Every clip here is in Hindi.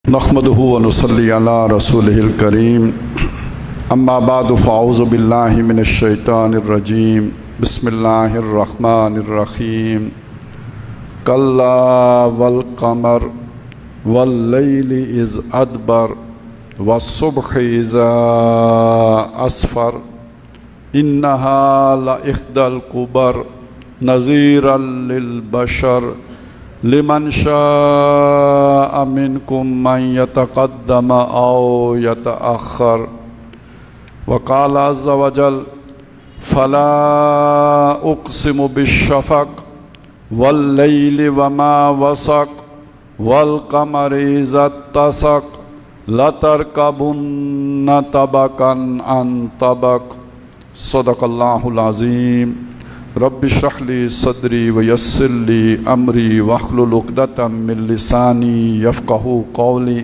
नहमदुहु व नुसल्ली अला रसूलिहिल करीम अम्मा बादु फ़अऊज़ु बिल्लाहि मिनश शैतानिर रजीम बिस्मिल्लाहिर रहमानिर रहीम कल्ला वल क़मर वल लैलि इज़ अदबर वस्सुब्हि इज़ा अस्फर इन्नहा लइह्दल कुबर नज़ीरल लिल बशर लिमन शाअ मिनकुम मन यतक़द्दम औ यतअख़्ख़र वक़ाल अज़्ज़ वजल फ़ला उक़सिमु बिश्शफ़क़ वल्लैलि वमा वसक़ वल्क़मरि इज़ा इत्तसक़ लतरकबुन्ना तबक़न अन तबक़ सदक़ल्लाहुल अज़ीम। रब्बि इश्रह ली सदरी व यस्सिर ली अमरी वहलुल उक़दतम मिन लिसानी यफ़क़हू क़ौली।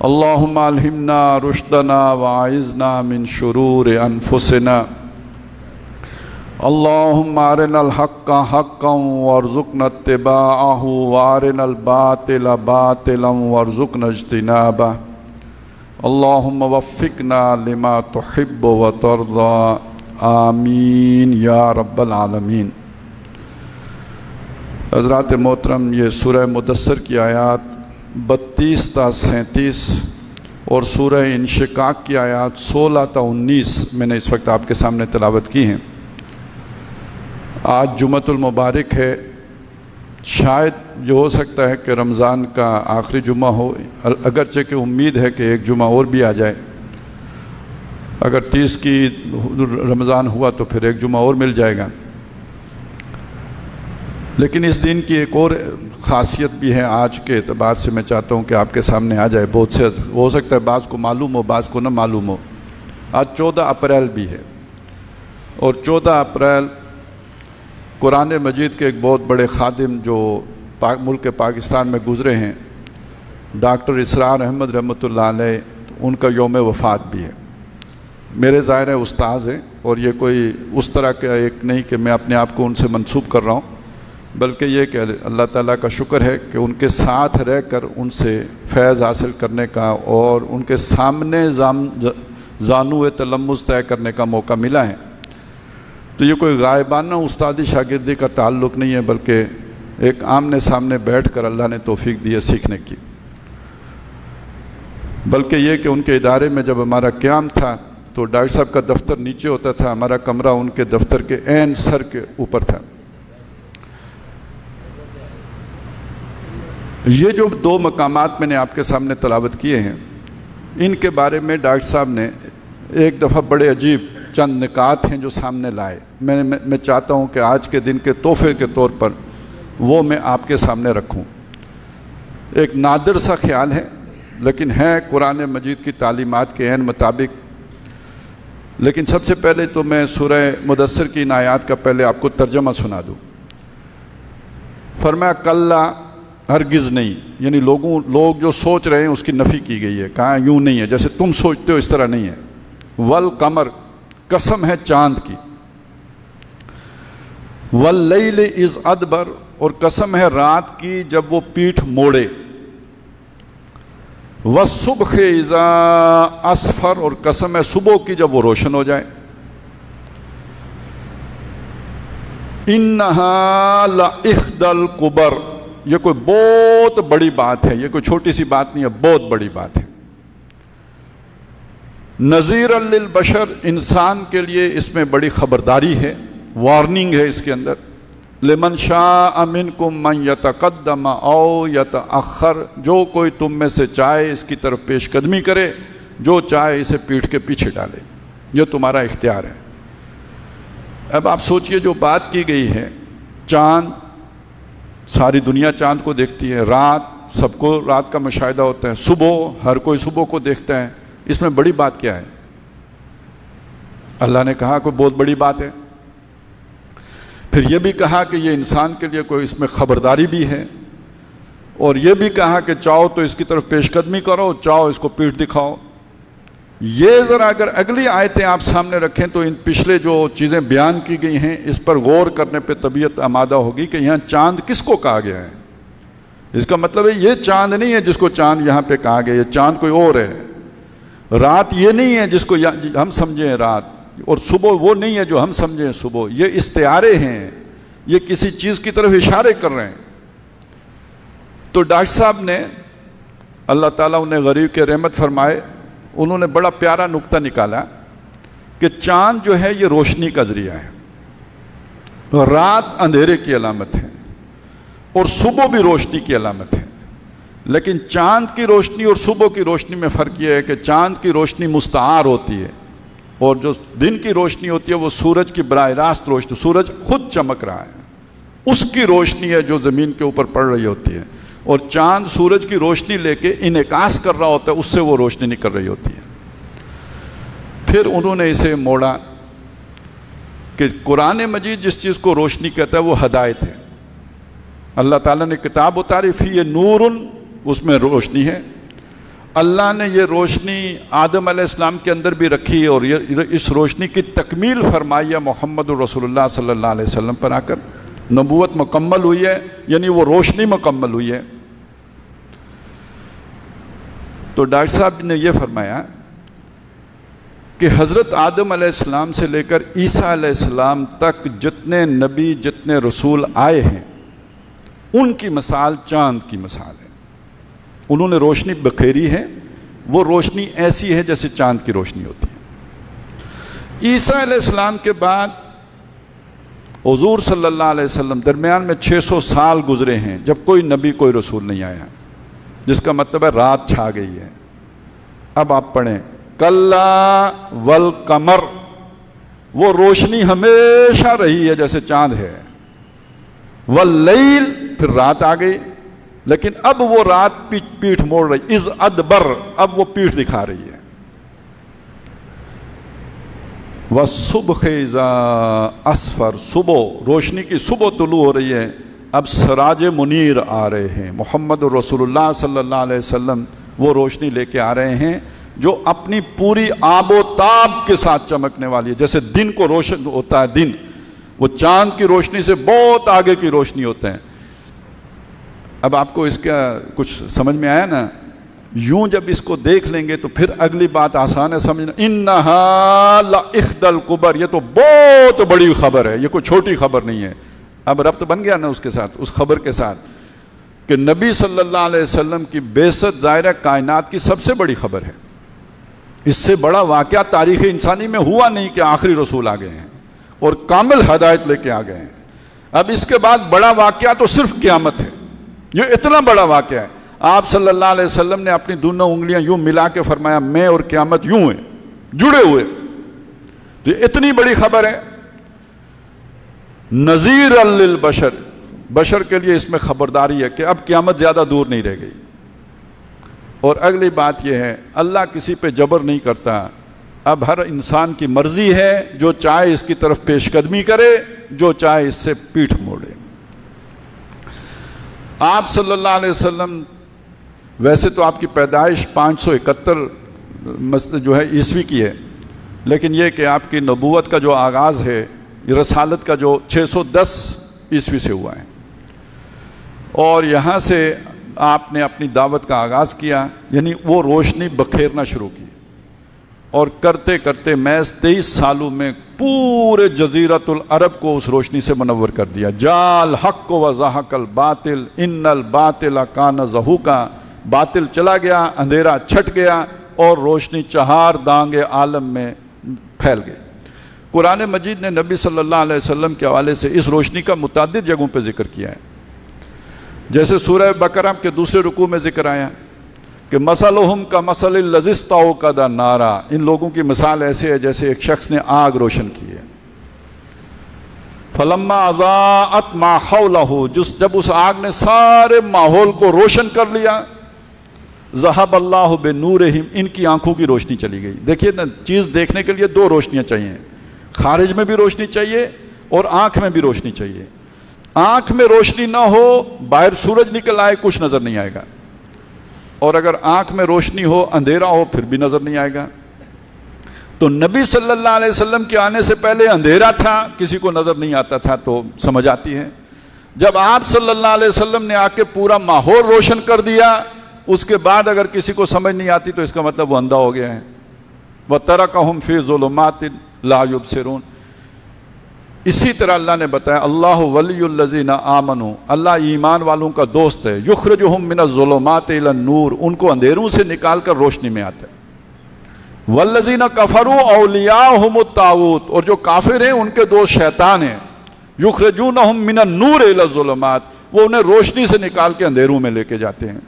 अल्लाहुम्मा अल्हिमना रुश्दना व अइज़ना मिन शुरूरि अनफुसिना। अल्लाहुम्मा अरिनल हक़्क़ हक़्क़न वरज़ुक़ना इत्तिबाअहू व अरिनल बातिला बातिलन वरज़ुक़ना इज्तिनाबह। अल्लाहुम्मा वफ़्फ़िक़ना लिमा तुहिब्बु व तर्ज़ा आमीन या रब्बल आलमीन। हज़रात मोहतरम, ये सूरह मुदस्सिर की आयात 32 ता 37 और सूरह इंशिकाक की आयात 16 ता 19 मैंने इस वक्त आपके सामने तिलावत की हैं। आज जुम्मतुल मुबारक है। शायद ये हो सकता है कि रमज़ान का आखिरी जुम्मा हो, अगरचे कि उम्मीद है कि एक जुम्मा और भी आ जाए। अगर 30 की रमज़ान हुआ तो फिर एक जुम्मा और मिल जाएगा। लेकिन इस दिन की एक और ख़ासियत भी है आज के एतबार से मैं चाहता हूँ कि आपके सामने आ जाए। बहुत से हो सकता है बाज़ को मालूम हो, बाज़ को न मालूम हो। आज 14 अप्रैल भी है और 14 अप्रैल कुरान मजीद के एक बहुत बड़े खादिम जो मुल्क पाकिस्तान में गुज़रे हैं, डॉक्टर इसरार अहमद रहमतुल्लाह अलैह, उनका यौम वफ़ात भी है। मेरे ज़ाहिर है उस्ताज़ हैं और ये कोई उस तरह का एक नहीं कि मैं अपने आप को उनसे मंसूब कर रहा हूँ, बल्कि ये कि अल्लाह ताला का शुक्र है कि उनके साथ रहकर उनसे फैज़ हासिल करने का और उनके सामने जानू तलम्मुज़ तय करने का मौका मिला है। तो ये कोई गायबाना उस्तादी शागिर्दी का ताल्लुक़ नहीं है, बल्कि एक आमने सामने बैठ कर अल्लाह ने तौफ़ीक दी है सीखने की। बल्कि ये कि उनके इदारे में जब हमारा क़याम था तो डॉक्टर साहब का दफ्तर नीचे होता था, हमारा कमरा उनके दफ्तर के ऐन सर के ऊपर था। ये जो 2 मकामात मैंने आपके सामने तलावत किए हैं, इनके बारे में डॉक्टर साहब ने एक दफ़ा बड़े अजीब चंद निकात हैं जो सामने लाए। मैं चाहता हूँ कि आज के दिन के तोहफे के तौर पर वो मैं आपके सामने रखूँ। एक नादिर सा ख्याल है, लेकिन है कुरान मजीद की तालीमात के ऐन मुताबिक। लेकिन सबसे पहले तो मैं सूरह मुदस्सिर की इन आयात का पहले आपको तर्जमा सुना दूँ। फरमाया कल्ला, हरगिज़ नहीं, यानी लोग जो सोच रहे हैं उसकी नफ़ी की गई है। कहा यूँ नहीं है जैसे तुम सोचते हो, इस तरह नहीं है। वल कमर, कसम है चांद की। वल लैल इज़ अदबर, और कसम है रात की जब वो पीठ मोड़े। वस्सुब्ह इज़ा अस्फर, और कसम है सुबह की जब वो रोशन हो जाए। इन्नहा लइह्दल कुबर, ये कोई बहुत बड़ी बात है, ये कोई छोटी सी बात नहीं है, बहुत बड़ी बात है। नज़ीर लिल बशर, इंसान के लिए इसमें बड़ी ख़बरदारी है, वार्निंग है इसके अंदर। लिमन शाअ मिनकुम मन यतक़द्दम औ यतअख़्ख़र, जो कोई तुम में से चाहे इसकी तरफ पेशकदमी करे, जो चाहे इसे पीठ के पीछे डाले, यह तुम्हारा इख्तियार है। अब आप सोचिए जो बात की गई है, चाँद, सारी दुनिया चाँद को देखती है, रात सबको रात का मुशाहिदा होता है, सुबह हर कोई सुबह को देखता है, इसमें बड़ी बात क्या है? अल्लाह ने कहा कोई बहुत बड़ी बात है। फिर यह भी कहा कि ये इंसान के लिए कोई इसमें ख़बरदारी भी है, और यह भी कहा कि चाहो तो इसकी तरफ पेशकदमी करो, चाहो इसको पीठ दिखाओ। ये ज़रा अगर अगली आयतें आप सामने रखें तो इन पिछले जो चीज़ें बयान की गई हैं इस पर गौर करने पे तबीयत आमादा होगी कि यहाँ चांद किसको कहा गया है। इसका मतलब है ये चांद नहीं है जिसको चांद यहाँ पे कहा गया, ये चांद कोई और है। रात ये नहीं है जिसको हम समझें रात, और सुबह वो नहीं है जो हम समझें सुबह। ये इस्तिआरे हैं, ये किसी चीज़ की तरफ इशारे कर रहे हैं। तो डॉक्टर साहब ने, अल्लाह ताला उन्हें गरीब के रहमत फरमाए, उन्होंने बड़ा प्यारा नुक्ता निकाला कि चांद जो है ये रोशनी का ज़रिया है, रात अंधेरे की अलामत है, और सुबह भी रोशनी की अलामत है। लेकिन चांद की रोशनी और सुबह की रोशनी में फ़र्क यह है कि चांद की रोशनी मुस्तार होती है, और जो दिन की रोशनी होती है वो सूरज की बराह रास्त रोशनी, सूरज खुद चमक रहा है, उसकी रोशनी है जो ज़मीन के ऊपर पड़ रही होती है। और चांद सूरज की रोशनी लेके इनेकास कर रहा होता है, उससे वो रोशनी निकल रही होती है। फिर उन्होंने इसे मोड़ा कि कुरान मजीद जिस चीज़ को रोशनी कहता है वो हदायत है। अल्लाह ताला ने किताब उतारी, फी नूरुन, उसमें रोशनी है। अल्लाह ने ये रोशनी आदम अलैहिस्सलाम के अंदर भी रखी, और ये इस रोशनी की तकमील फरमाई है मोहम्मद रसूलुल्लाह सल्लल्लाहु अलैहि वसल्लम पर आकर। नबूवत मुकम्मल हुई है, यानी वो रोशनी मुकम्मल हुई है। तो डॉक्टर साहब ने यह फरमाया कि हज़रत आदम अलैहिस्सलाम से लेकर ईसा अलैहिस्सलाम तक जितने नबी, जितने रसूल आए हैं, उनकी मिसाल चांद की मिसाल है। उन्होंने रोशनी बखेरी है, वो रोशनी ऐसी है जैसे चांद की रोशनी होती है। ईसा अलैहिस्सलाम के बाद हुज़ूर सल्लल्लाहु अलैहि वसल्लम, दरमियान में 600 साल गुजरे हैं जब कोई नबी, कोई रसूल नहीं आया, जिसका मतलब है रात छा गई है। अब आप पढ़ें, कल्ला वल कमर, वो रोशनी हमेशा रही है जैसे चांद है। वल लैल, फिर रात आ गई, लेकिन अब वो रात पीठ मोड़ रही, इज़ अदबर, अब वो पीठ दिखा रही है। वह सुबह इज़ा असफर, सुबह, रोशनी की सुबह तुलू हो रही है। अब सराज मुनीर आ रहे हैं, मोहम्मद रसूलुल्लाह सल्लल्लाहु अलैहि वसल्लम वो रोशनी लेके आ रहे हैं जो अपनी पूरी आबो ताब के साथ चमकने वाली है। जैसे दिन को रोशन होता है, दिन वो चांद की रोशनी से बहुत आगे की रोशनी होते हैं। अब आपको इसका कुछ समझ में आया ना? यूं जब इसको देख लेंगे तो फिर अगली बात आसान है समझना। इन्नहा लइख्दल कुबर, ये तो बहुत बड़ी खबर है, ये कोई छोटी खबर नहीं है। अब रब्त बन गया ना उसके साथ, उस खबर के साथ कि नबी सल्लल्लाहु अलैहि वसल्लम की बेसत ज़ाहिर कायनात की सबसे बड़ी खबर है। इससे बड़ा वाक़या तारीख़ इंसानी में हुआ नहीं कि आखिरी रसूल आ गए हैं और कामिल हदायत लेके आ गए हैं। अब इसके बाद बड़ा वाक़या तो सिर्फ क़यामत है। ये इतना बड़ा वाक़या है, आप सल्लल्लाहु अलैहि वसल्लम ने अपनी दोनों उंगलियां यूं मिला के फरमाया, मैं और क़यामत यूं हैं, जुड़े हुए। तो ये इतनी बड़ी खबर है। नज़ीर लिल बशर, बशर के लिए इसमें खबरदारी है कि अब क़यामत ज़्यादा दूर नहीं रह गई। और अगली बात यह है, अल्लाह किसी पे जबर नहीं करता। अब हर इंसान की मर्जी है, जो चाहे इसकी तरफ पेशकदमी करे, जो चाहे इससे पीठ मोड़े। आप सल्लल्लाहु अलैहि वसल्लम, वैसे तो आपकी पैदाइश 571 जो है ईस्वी की है, लेकिन यह कि आपकी नबूवत का जो आगाज़ है, रसालत का जो 610 ईस्वी से हुआ है। और यहाँ से आपने अपनी दावत का आगाज़ किया, यानी वो रोशनी बखेरना शुरू की। और करते करते महज 23 सालों में पूरे जज़ीरतुल अरब को उस रोशनी से मुनव्वर कर दिया। जाल हक़ व ज़हक़ल बातिल इन्नल बातिल कान ज़हूक़ा, बातिल चला गया, अंधेरा छट गया और रोशनी चहार दांगे आलम में फैल गई। कुरान मजीद ने नबी सल्लल्लाहु अलैहि वसल्लम के हवाले से इस रोशनी का मुतअद्दिद जगहों पर जिक्र किया है। जैसे सूरह बकरा के दूसरे रुकू में जिक्र आया कि मसलहुम का मसलिल लज़ी इस्तौक़दा नारा, इन लोगों की मिसाल ऐसे है जैसे एक शख्स ने आग रोशन की है। फलम्मा अज़ाअत मा हौलहु, जब उस आग ने सारे माहौल को रोशन कर लिया, ज़हबल्लाहु बिनूरिहिम, इनकी आंखों की रोशनी चली गई। देखिए ना, चीज़ देखने के लिए दो रोशनियाँ चाहिए, खारिज में भी रोशनी चाहिए और आँख में भी रोशनी चाहिए। आँख में रोशनी ना हो, बाहर सूरज निकल आए, कुछ नज़र नहीं आएगा। और अगर आँख में रोशनी हो, अंधेरा हो, फिर भी नज़र नहीं आएगा। तो नबी सल्लल्लाहु अलैहि वसल्लम के आने से पहले अंधेरा था, किसी को नज़र नहीं आता था, तो समझ आती है। जब आप सल्लल्लाहु अलैहि वसल्लम ने आके पूरा माहौल रोशन कर दिया, उसके बाद अगर किसी को समझ नहीं आती तो इसका मतलब वो अंधा हो गया है। व तरकहुम फी ज़ुलुमातिन ला युबसिरून। इसी तरह अल्लाह ने बताया अल्लाह वलियुल लज़ीना आमनू, अल्लाह ईमान वालों का दोस्त है। युखरिजुहुम मिनज़ ज़ुलुमाति इलन नूर, उनको अंधेरों से निकाल कर रोशनी में आता है। वल्लज़ीना कफ़रू औलियाहुमुत तागूत, और जो काफिर हैं उनके दोस्त शैतान हैं। युखरिजूनहुम मिनन नूर इला ज़ुलुमात, वो उन्हें रोशनी से निकाल के अंधेरों में लेके जाते हैं।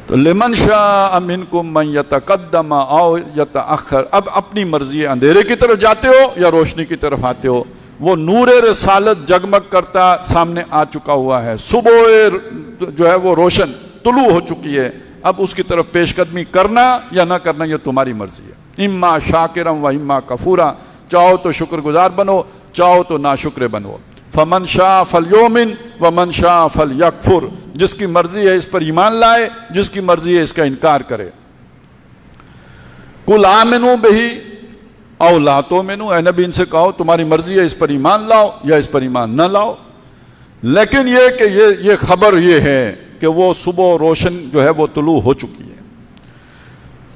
तो लिमन शाअ मिनकुम मन यतक़द्दम औ यतअख़्ख़र, अब अपनी मर्जी है, अंधेरे की तरफ जाते हो या रोशनी की तरफ आते हो। वो नूर रिसालत जगमग करता सामने आ चुका हुआ है, सुबह जो है वो रोशन तुलू हो चुकी है। अब उसकी तरफ पेशकदमी करना या ना करना ये तुम्हारी मर्जी है। इम्मा शाकिरम व इम्मा कफूरा, चाहो तो शुक्रगुजार बनो, चाहो तो नाशुक्र बनो। फमन शाह फल योमिन व मन शाह फल यकफुर, जिसकी मर्जी है इस पर ईमान लाए, जिसकी मर्जी है इसका इनकार करे। कुल आमिनू बिही औ ला तुमिनू, ए नबी इनसे कहो तुम्हारी मर्जी है इस पर ईमान लाओ या इस पर ईमान न लाओ। लेकिन ये कि ये खबर ये है कि वो सुबह रोशन जो है वो तुलू हो चुकी है।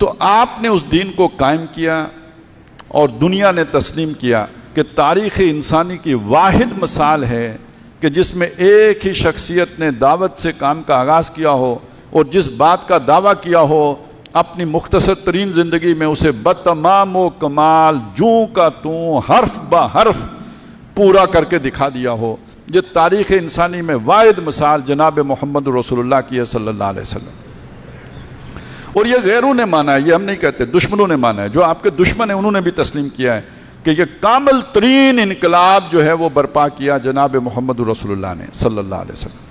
तो आपने उस दीन को कायम किया और दुनिया ने तस्लीम किया कि तारीख़ इंसानी की वाहिद मिसाल है कि जिसमें एक ही शख्सियत ने दावत से काम का आगाज़ किया हो और जिस बात का दावा किया हो अपनी मुख्तसर तरीन ज़िंदगी में उसे बतमाम व कमाल जूं का तूं हर्फ ब हर्फ पूरा करके दिखा दिया हो। ये तारीख़ इंसानी में वाहिद मिसाल जनाब मोहम्मद रसूलुल्लाह की है सल्लल्लाहु अलैहि वसल्लम। और ये गैरों ने माना है, ये हम नहीं कहते, दुश्मनों ने माना है। जो आपके दुश्मन हैं उन्होंने भी तस्लीम किया है कि ये कामिल तरीन इनकलाब जो है वो बर्पा किया जनाब मोहम्मद रसूलुल्लाह ने सल्लल्लाहु अलैहि वसल्लम।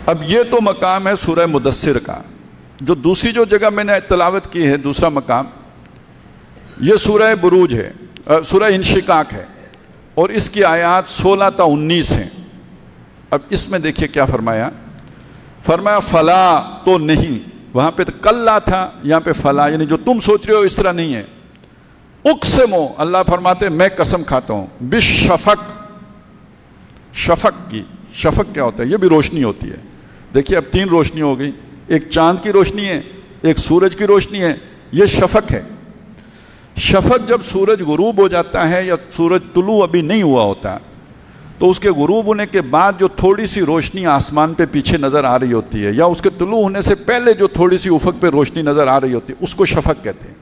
अब ये तो मकाम है सूरह मुदस्सिर का। जो दूसरी जो जगह मैंने तिलावत की है, दूसरा मकाम, ये सूरह बुरूज है, सूरह इंशिकाक है और इसकी आयात 16 ta 19 हैं। अब इसमें देखिए क्या फरमाया, फरमाया फला तो नहीं, वहाँ पे तो कल्ला था, यहाँ पे फला, यानी जो तुम सोच रहे हो इस तरह नहीं है। उक़्सिमु, अल्लाह फरमाते मैं कसम खाता हूँ, बिशफ़क़, शफ़क़ की, शफ़क़ क्या होता है, ये भी रोशनी होती है। देखिए अब 3 रोशनी हो गई, एक चाँद की रोशनी है, एक सूरज की रोशनी है, ये शफ़क़ है। शफ़क़ जब सूरज गुरूब हो जाता है या सूरज तुलू अभी नहीं हुआ होता, तो उसके गुरूब होने के बाद जो थोड़ी सी रोशनी आसमान पे पीछे नज़र आ रही होती है या उसके तुलू होने से पहले जो थोड़ी सी उफ़क़ पे रोशनी नज़र आ रही होती है, उसको शफ़क़ कहते हैं।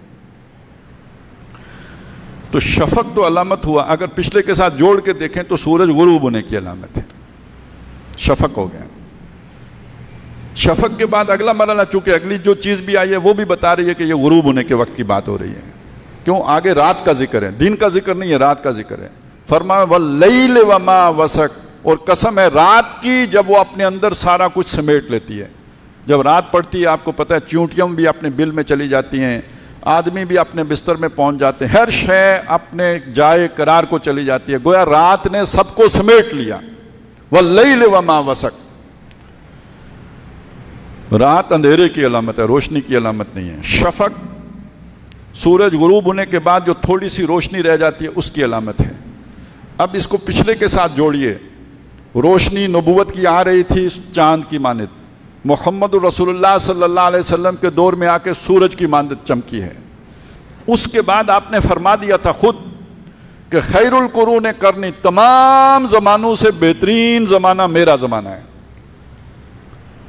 तो शफ़क़ तो अलामत हुआ, अगर पिछले के साथ जोड़ के देखें तो सूरज गुरूब होने की अलामत है, शफ़क़ हो गया। शफ़क़ के बाद अगला मरहला, चूँकि अगली जो चीज़ भी आई है वो भी बता रही है कि ये गुरूब होने के वक्त की बात हो रही है। क्यों, आगे रात का जिक्र है, दिन का जिक्र नहीं है, रात का जिक्र है। फरमाया वल्लैल वमा वसक, और कसम है रात की जब वो अपने अंदर सारा कुछ समेट लेती है। जब रात पड़ती है, आपको पता है चींटियाँ भी अपने बिल में चली जाती हैं, आदमी भी अपने बिस्तर में पहुंच जाते हैं, हर शय अपने जाए करार को चली जाती है। गोया रात ने सबको समेट लिया। वल्लैल वमा वसक, रात अंधेरे की अलामत है, रोशनी की अलामत नहीं है। शफ़क़ सूरज गुरूब होने के बाद जो थोड़ी सी रोशनी रह जाती है उसकी अलामत है। अब इसको पिछले के साथ जोड़िए, रोशनी नबूवत की आ रही थी चांद की मानित, मोहम्मद रसूलुल्लाह सल्लल्लाहु अलैहि वसल्लम के दौर में आके सूरज की मानित चमकी है। उसके बाद आपने फरमा दिया था खुद कि खैरुल कुरून करनी, तमाम ज़मानों से बेहतरीन ज़माना मेरा ज़माना है,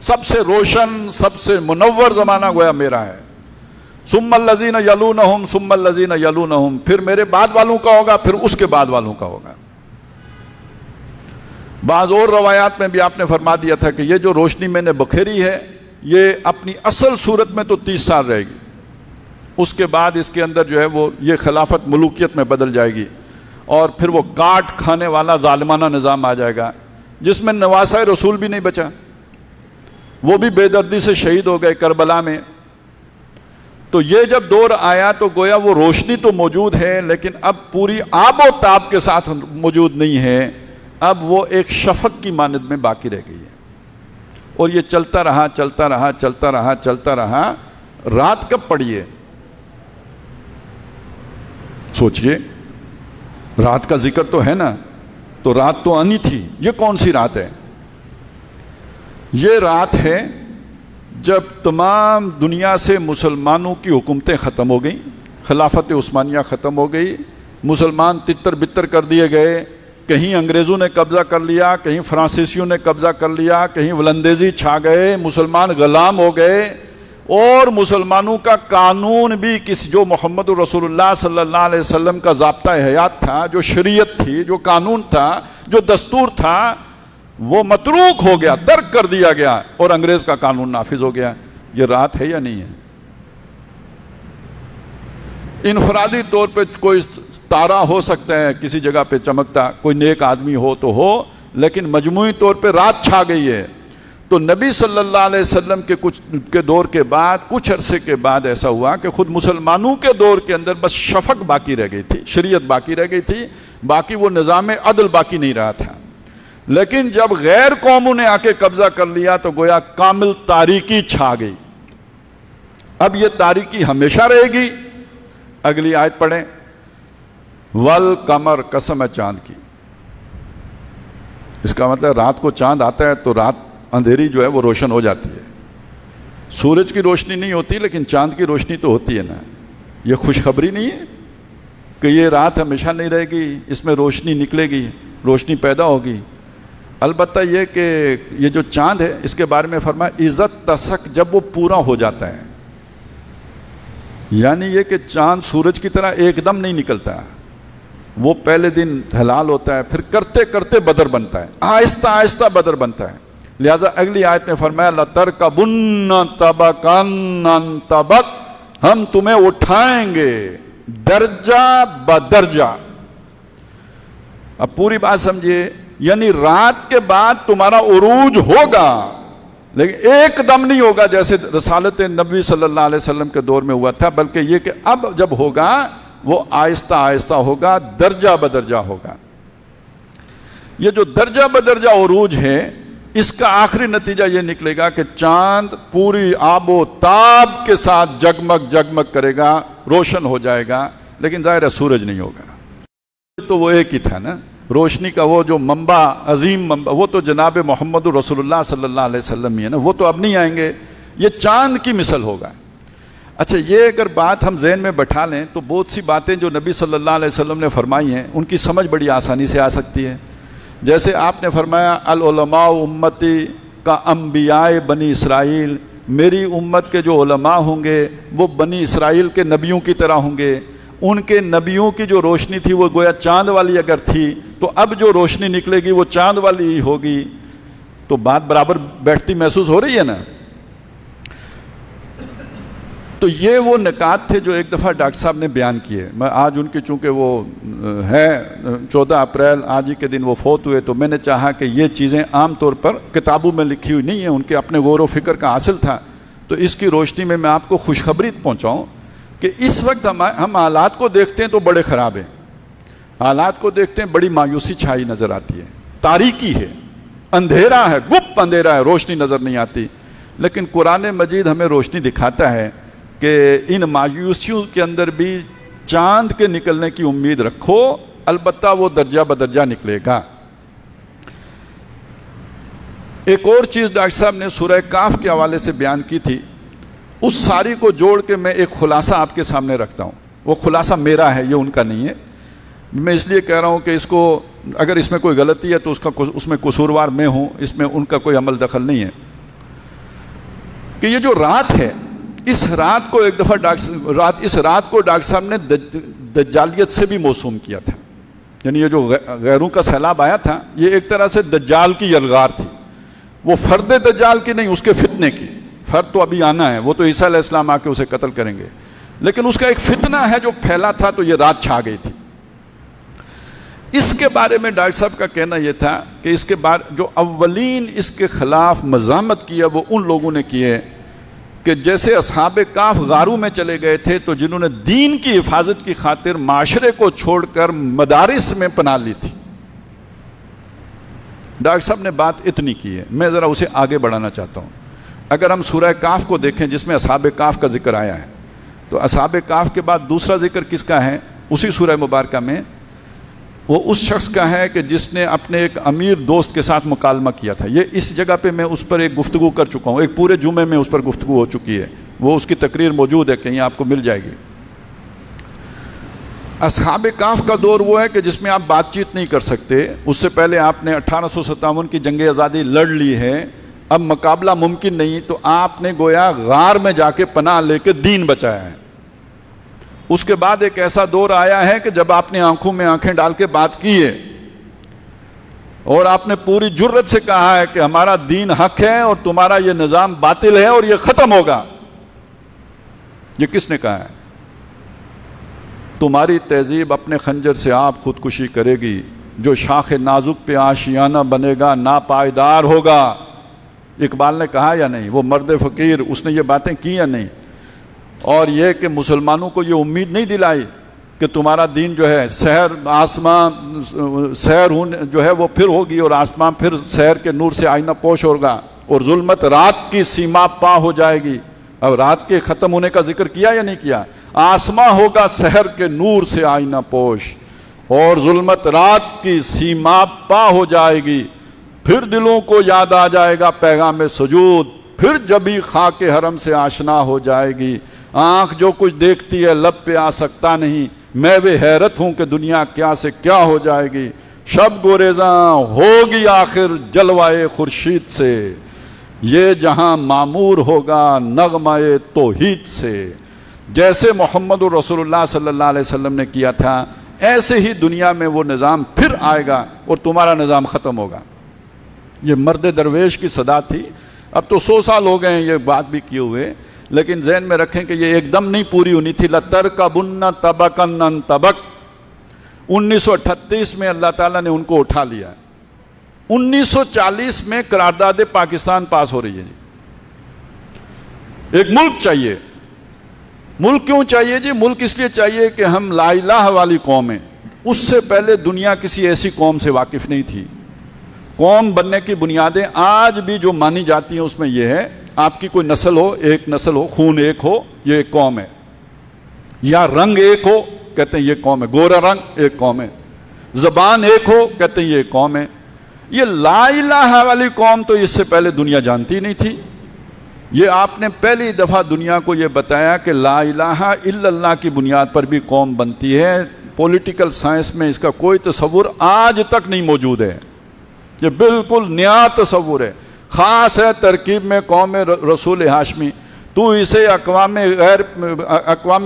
सबसे रोशन सबसे मुनव्वर ज़माना गोया मेरा है। सुम्मल्लज़ीना यलूनहुम सुम्मल्लज़ीना यलूनहुम, फिर मेरे बाद वालों का होगा, फिर उसके बाद वालों का होगा। बाज़ और रवायात में भी आपने फरमा दिया था कि ये जो रोशनी मैंने बखेरी है ये अपनी असल सूरत में तो 30 साल रहेगी, उसके बाद इसके अंदर जो है वो ये खिलाफत मलूकियत में बदल जाएगी और फिर वो काट खाने वाला ज़ालिमाना निज़ाम आ जाएगा जिसमें नवासा रसूल भी नहीं बचा, वो भी बेदर्दी से शहीद हो गए करबला में। तो ये जब दौर आया तो गोया वो रोशनी तो मौजूद है लेकिन अब पूरी आबो ताब के साथ मौजूद नहीं है, अब वो एक शफ़क़ की मानद में बाकी रह गई है। और ये चलता रहा चलता रहा चलता रहा चलता रहा, रात कब पड़ी है सोचिए, रात का जिक्र तो है ना, तो रात तो आनी थी। ये कौन सी रात है? ये रात है जब तमाम दुनिया से मुसलमानों की हुकूमतें ख़त्म हो गई, खिलाफत उस्मानिया ख़त्म हो गई, मुसलमान तितर बितर कर दिए गए। कहीं अंग्रेज़ों ने कब्ज़ा कर लिया, कहीं फ्रांसीसियों ने कब्ज़ा कर लिया, कहीं वलंदेजी छा गए, मुसलमान ग़ुलाम हो गए। और मुसलमानों का कानून भी किस जो मोहम्मद रसूलुल्लाह सल्लल्लाहु अलैहि वसल्लम का ज़ाब्ता हयात था, जो शरीयत थी, जो कानून था, जो दस्तूर था, वो मतरूक हो गया, तर्क कर दिया गया और अंग्रेज़ का कानून नाफिज हो गया। ये रात है या नहीं है? इनफरादी तौर पे कोई तारा हो सकता है किसी जगह पे चमकता, कोई नेक आदमी हो तो हो, लेकिन मजमूई तौर पे रात छा गई है। तो नबी सल्लल्लाहु अलैहि वसल्लम के दौर के बाद, कुछ अरसे के बाद ऐसा हुआ कि खुद मुसलमानों के दौर के अंदर बस शफक बाकी रह गई थी, शरीयत बाकी रह गई थी, बाकी वो निज़ाम अदल बाकी नहीं रहा था। लेकिन जब गैर कौमों ने आके कब्जा कर लिया तो गोया कामिल तारीकी छा गई। अब ये तारीकी हमेशा रहेगी। अगली आयत पढ़ें, वल कमर, कसम है चांद की। इसका मतलब रात को चांद आता है तो रात अंधेरी जो है वो रोशन हो जाती है। सूरज की रोशनी नहीं होती लेकिन चांद की रोशनी तो होती है ना। ये खुशखबरी नहीं है कि ये रात हमेशा नहीं रहेगी, इसमें रोशनी निकलेगी, रोशनी पैदा होगी। अलबत्ता ये कि ये जो चांद है इसके बारे में फरमाया इज़्ज़त तसक, जब वो पूरा हो जाता है, यानी ये कि चांद सूरज की तरह एकदम नहीं निकलता, वो पहले दिन हलाल होता है, फिर करते करते बदर बनता है, आहिस्ता आहिस्ता बदर बनता है। लिहाजा अगली आयत में फरमाया लतरकबुन्न तबकन तबक, हम तुम्हें उठाएंगे दर्जा बदर्जा। अब पूरी बात समझिए, यानी रात के बाद तुम्हारा उरूज होगा, लेकिन एकदम नहीं होगा जैसे रसालत नबी सल्लल्लाहु अलैहि वसल्लम के दौर में हुआ था, बल्कि ये कि अब जब होगा वो आहिस्ता आहिस्ता होगा, दर्जा बदर्जा होगा। ये जो दर्जा बदर्जा उरूज है, इसका आखिरी नतीजा ये निकलेगा कि चांद पूरी आबो ताब के साथ जगमग जगमग करेगा, रोशन हो जाएगा, लेकिन जाहिर है सूरज नहीं होगा। तो वो एक ही था ना, रोशनी का वो जो मंबा, अजीम मंबा, वो तो जनाब मोहम्मद रसूलुल्लाह सल्लल्लाहु अलैहि वसल्लम ही है ना, वो तो अब नहीं आएंगे, ये चांद की मिसल होगा। अच्छा, ये अगर बात हम जहन में बैठा लें तो बहुत सी बातें जो नबी सल्लल्लाहु अलैहि वसल्लम ने फरमाई हैं उनकी समझ बड़ी आसानी से आ सकती है। जैसे आपने फरमाया अल उलमा उम्मती का अंबियाए बनी इसराइल, मेरी उम्मत के जो उलमा होंगे वो बनी इसराइल के नबियों की तरह होंगे। उनके नबियों की जो रोशनी थी वो गोया चांद वाली अगर थी, तो अब जो रोशनी निकलेगी वो चांद वाली ही होगी। तो बात बराबर बैठती महसूस हो रही है ना। तो ये वो निकात थे जो एक दफ़ा डॉक्टर साहब ने बयान किए। मैं आज उनकी चूँकि वो है 14 अप्रैल आज ही के दिन वो फौत हुए, तो मैंने चाहा कि ये चीज़ें आम तौर पर किताबों में लिखी हुई नहीं है, उनके अपने गौर व फिक्र का हासिल था, तो इसकी रोशनी में मैं आपको खुशखबरी पहुँचाऊँ कि इस वक्त हम हालात को देखते हैं तो बड़े ख़राब हैं, हालात को देखते हैं बड़ी मायूसी छाई नज़र आती है, तारीकी है, अंधेरा है, गुप्त अंधेरा है, रोशनी नज़र नहीं आती। लेकिन कुरान मजीद हमें रोशनी दिखाता है कि इन मायूसियों के अंदर भी चांद के निकलने की उम्मीद रखो, अलबत्ता वो दर्जा बदर्जा निकलेगा। एक और चीज़ डॉक्टर साहब ने सूरह काफ के हवाले से बयान की थी, उस सारी को जोड़ के मैं एक खुलासा आपके सामने रखता हूँ। वो खुलासा मेरा है, ये उनका नहीं है। मैं इसलिए कह रहा हूँ कि इसको अगर इसमें कोई गलती है तो उसमें कसूरवार मैं हूँ, इसमें उनका कोई अमल दखल नहीं है। कि ये जो रात है, इस रात को एक दफ़ा इस रात को डॉक्टर साहब ने दज्जालियत से भी मौसूम किया था। यानी ये जो गैरों का सैलाब आया था, ये एक तरह से दज्जाल की यलगार थी। वो फर्द दज्जाल की नहीं, उसके फितने की। फर्द तो अभी आना है, वो तो ईसा अलैहिस्सलाम आके उसे कत्ल करेंगे, लेकिन उसका एक फितना है जो फैला था, तो ये रात छा गई थी। इसके बारे में डॉक्टर साहब का कहना यह था कि इसके बाद जो अव्वलीन इसके खिलाफ मज़ामत किया वो उन लोगों ने किए कि जैसे असहाबे काफ गारों में चले गए थे, तो जिन्होंने दीन की हिफाजत की खातिर माशरे को छोड़कर मदारिस में पनाह ली थी। डॉक्टर साहब ने बात इतनी की है, मैं ज़रा उसे आगे बढ़ाना चाहता हूँ। अगर हम सूरह काफ को देखें जिसमें असहाबे काफ का जिक्र आया है, तो असहाबे काफ के बाद दूसरा जिक्र किसका है उसी सूरह मुबारका में? वो उस शख्स का है कि जिसने अपने एक अमीर दोस्त के साथ मुकालमा किया था। ये इस जगह पे मैं उस पर एक गुफ्तगू कर चुका हूँ, एक पूरे जुमे में उस पर गुफ्तगू हो चुकी है, वो उसकी तकरीर मौजूद है, कहीं आपको मिल जाएगी। असहाब काफ का दौर वो है कि जिसमें आप बातचीत नहीं कर सकते। उससे पहले आपने 1857 की जंग आज़ादी लड़ ली है, अब मुकाबला मुमकिन नहीं, तो आपने गोया गार में जाके पनाह लेके दीन बचाया है। उसके बाद एक ऐसा दौर आया है कि जब आपने आंखों में आंखें डाल के बात की है और आपने पूरी जुर्रत से कहा है कि हमारा दीन हक है और तुम्हारा ये निज़ाम बातिल है और ये ख़त्म होगा। ये किसने कहा है? तुम्हारी तहजीब अपने खंजर से आप खुदकुशी करेगी, जो शाख नाजुक पे आशियाना बनेगा नापायदार होगा। इकबाल ने कहा या नहीं? वो मर्द फ़कीर, उसने ये बातें की या नहीं? और ये कि मुसलमानों को ये उम्मीद नहीं दिलाई कि तुम्हारा दीन जो है शहर आसमां शहर जो है वो फिर होगी और आसमां फिर शहर के नूर से आईना पोश होगा और जुल्मत रात की सीमा पा हो जाएगी। अब रात के ख़त्म होने का जिक्र किया या नहीं किया? आसमां होगा शहर के नूर से आईना पोश और जुल्मत रात की सीमा पा हो जाएगी। फिर दिलों को याद आ जाएगा पैगाम सुजूद, फिर जबी खाके हरम से आशना हो जाएगी। आँख जो कुछ देखती है लब पे आ सकता नहीं, मैं वे हैरत हूँ कि दुनिया क्या से क्या हो जाएगी। शब गोरेज़ा होगी आखिर जलवाए खुर्शीद से, ये जहाँ मामूर होगा नगमाए तौहीद से। जैसे मोहम्मद रसूलुल्लाह सल्लल्लाहु अलैहि वसल्लम ने किया था, ऐसे ही दुनिया में वो निज़ाम फिर आएगा और तुम्हारा निज़ाम ख़त्म होगा। ये मर्द दरवेश की सदा थी। अब तो 100 साल हो गए हैं ये बात भी किए हुए, लेकिन जहन में रखें कि ये एकदम नहीं पूरी होनी थी। लतरकबुन्ना तबकन अन तबक, 1938 में अल्लाह ताला ने उनको उठा लिया। 1940 में करारदाद पाकिस्तान पास हो रही है जी। एक मुल्क चाहिए। मुल्क क्यों चाहिए जी? मुल्क इसलिए चाहिए कि हम ला इलाहा वाली कौम हैं। उससे पहले दुनिया किसी ऐसी कौम से वाकिफ नहीं थी। कौम बनने की बुनियादें आज भी जो मानी जाती हैं उसमें यह है, आपकी कोई नस्ल हो, एक नस्ल हो, खून एक हो, ये एक कौम है। या रंग एक हो, कहते हैं ये कौम है। गोरा रंग एक कौम है। ज़बान एक हो, कहते हैं ये एक कौम है। ये ला इलाहा वाली कौम तो इससे पहले दुनिया जानती नहीं थी। ये आपने पहली दफ़ा दुनिया को ये बताया कि ला इलाहा इल्लल्लाह की बुनियाद पर भी कौम बनती है। पॉलिटिकल साइंस में इसका कोई तसव्वुर आज तक नहीं मौजूद है। ये बिल्कुल नया तसव्वुर है। ख़ास है तरकीब में कौम रसूल हाशमी। तू इसे अक़वाम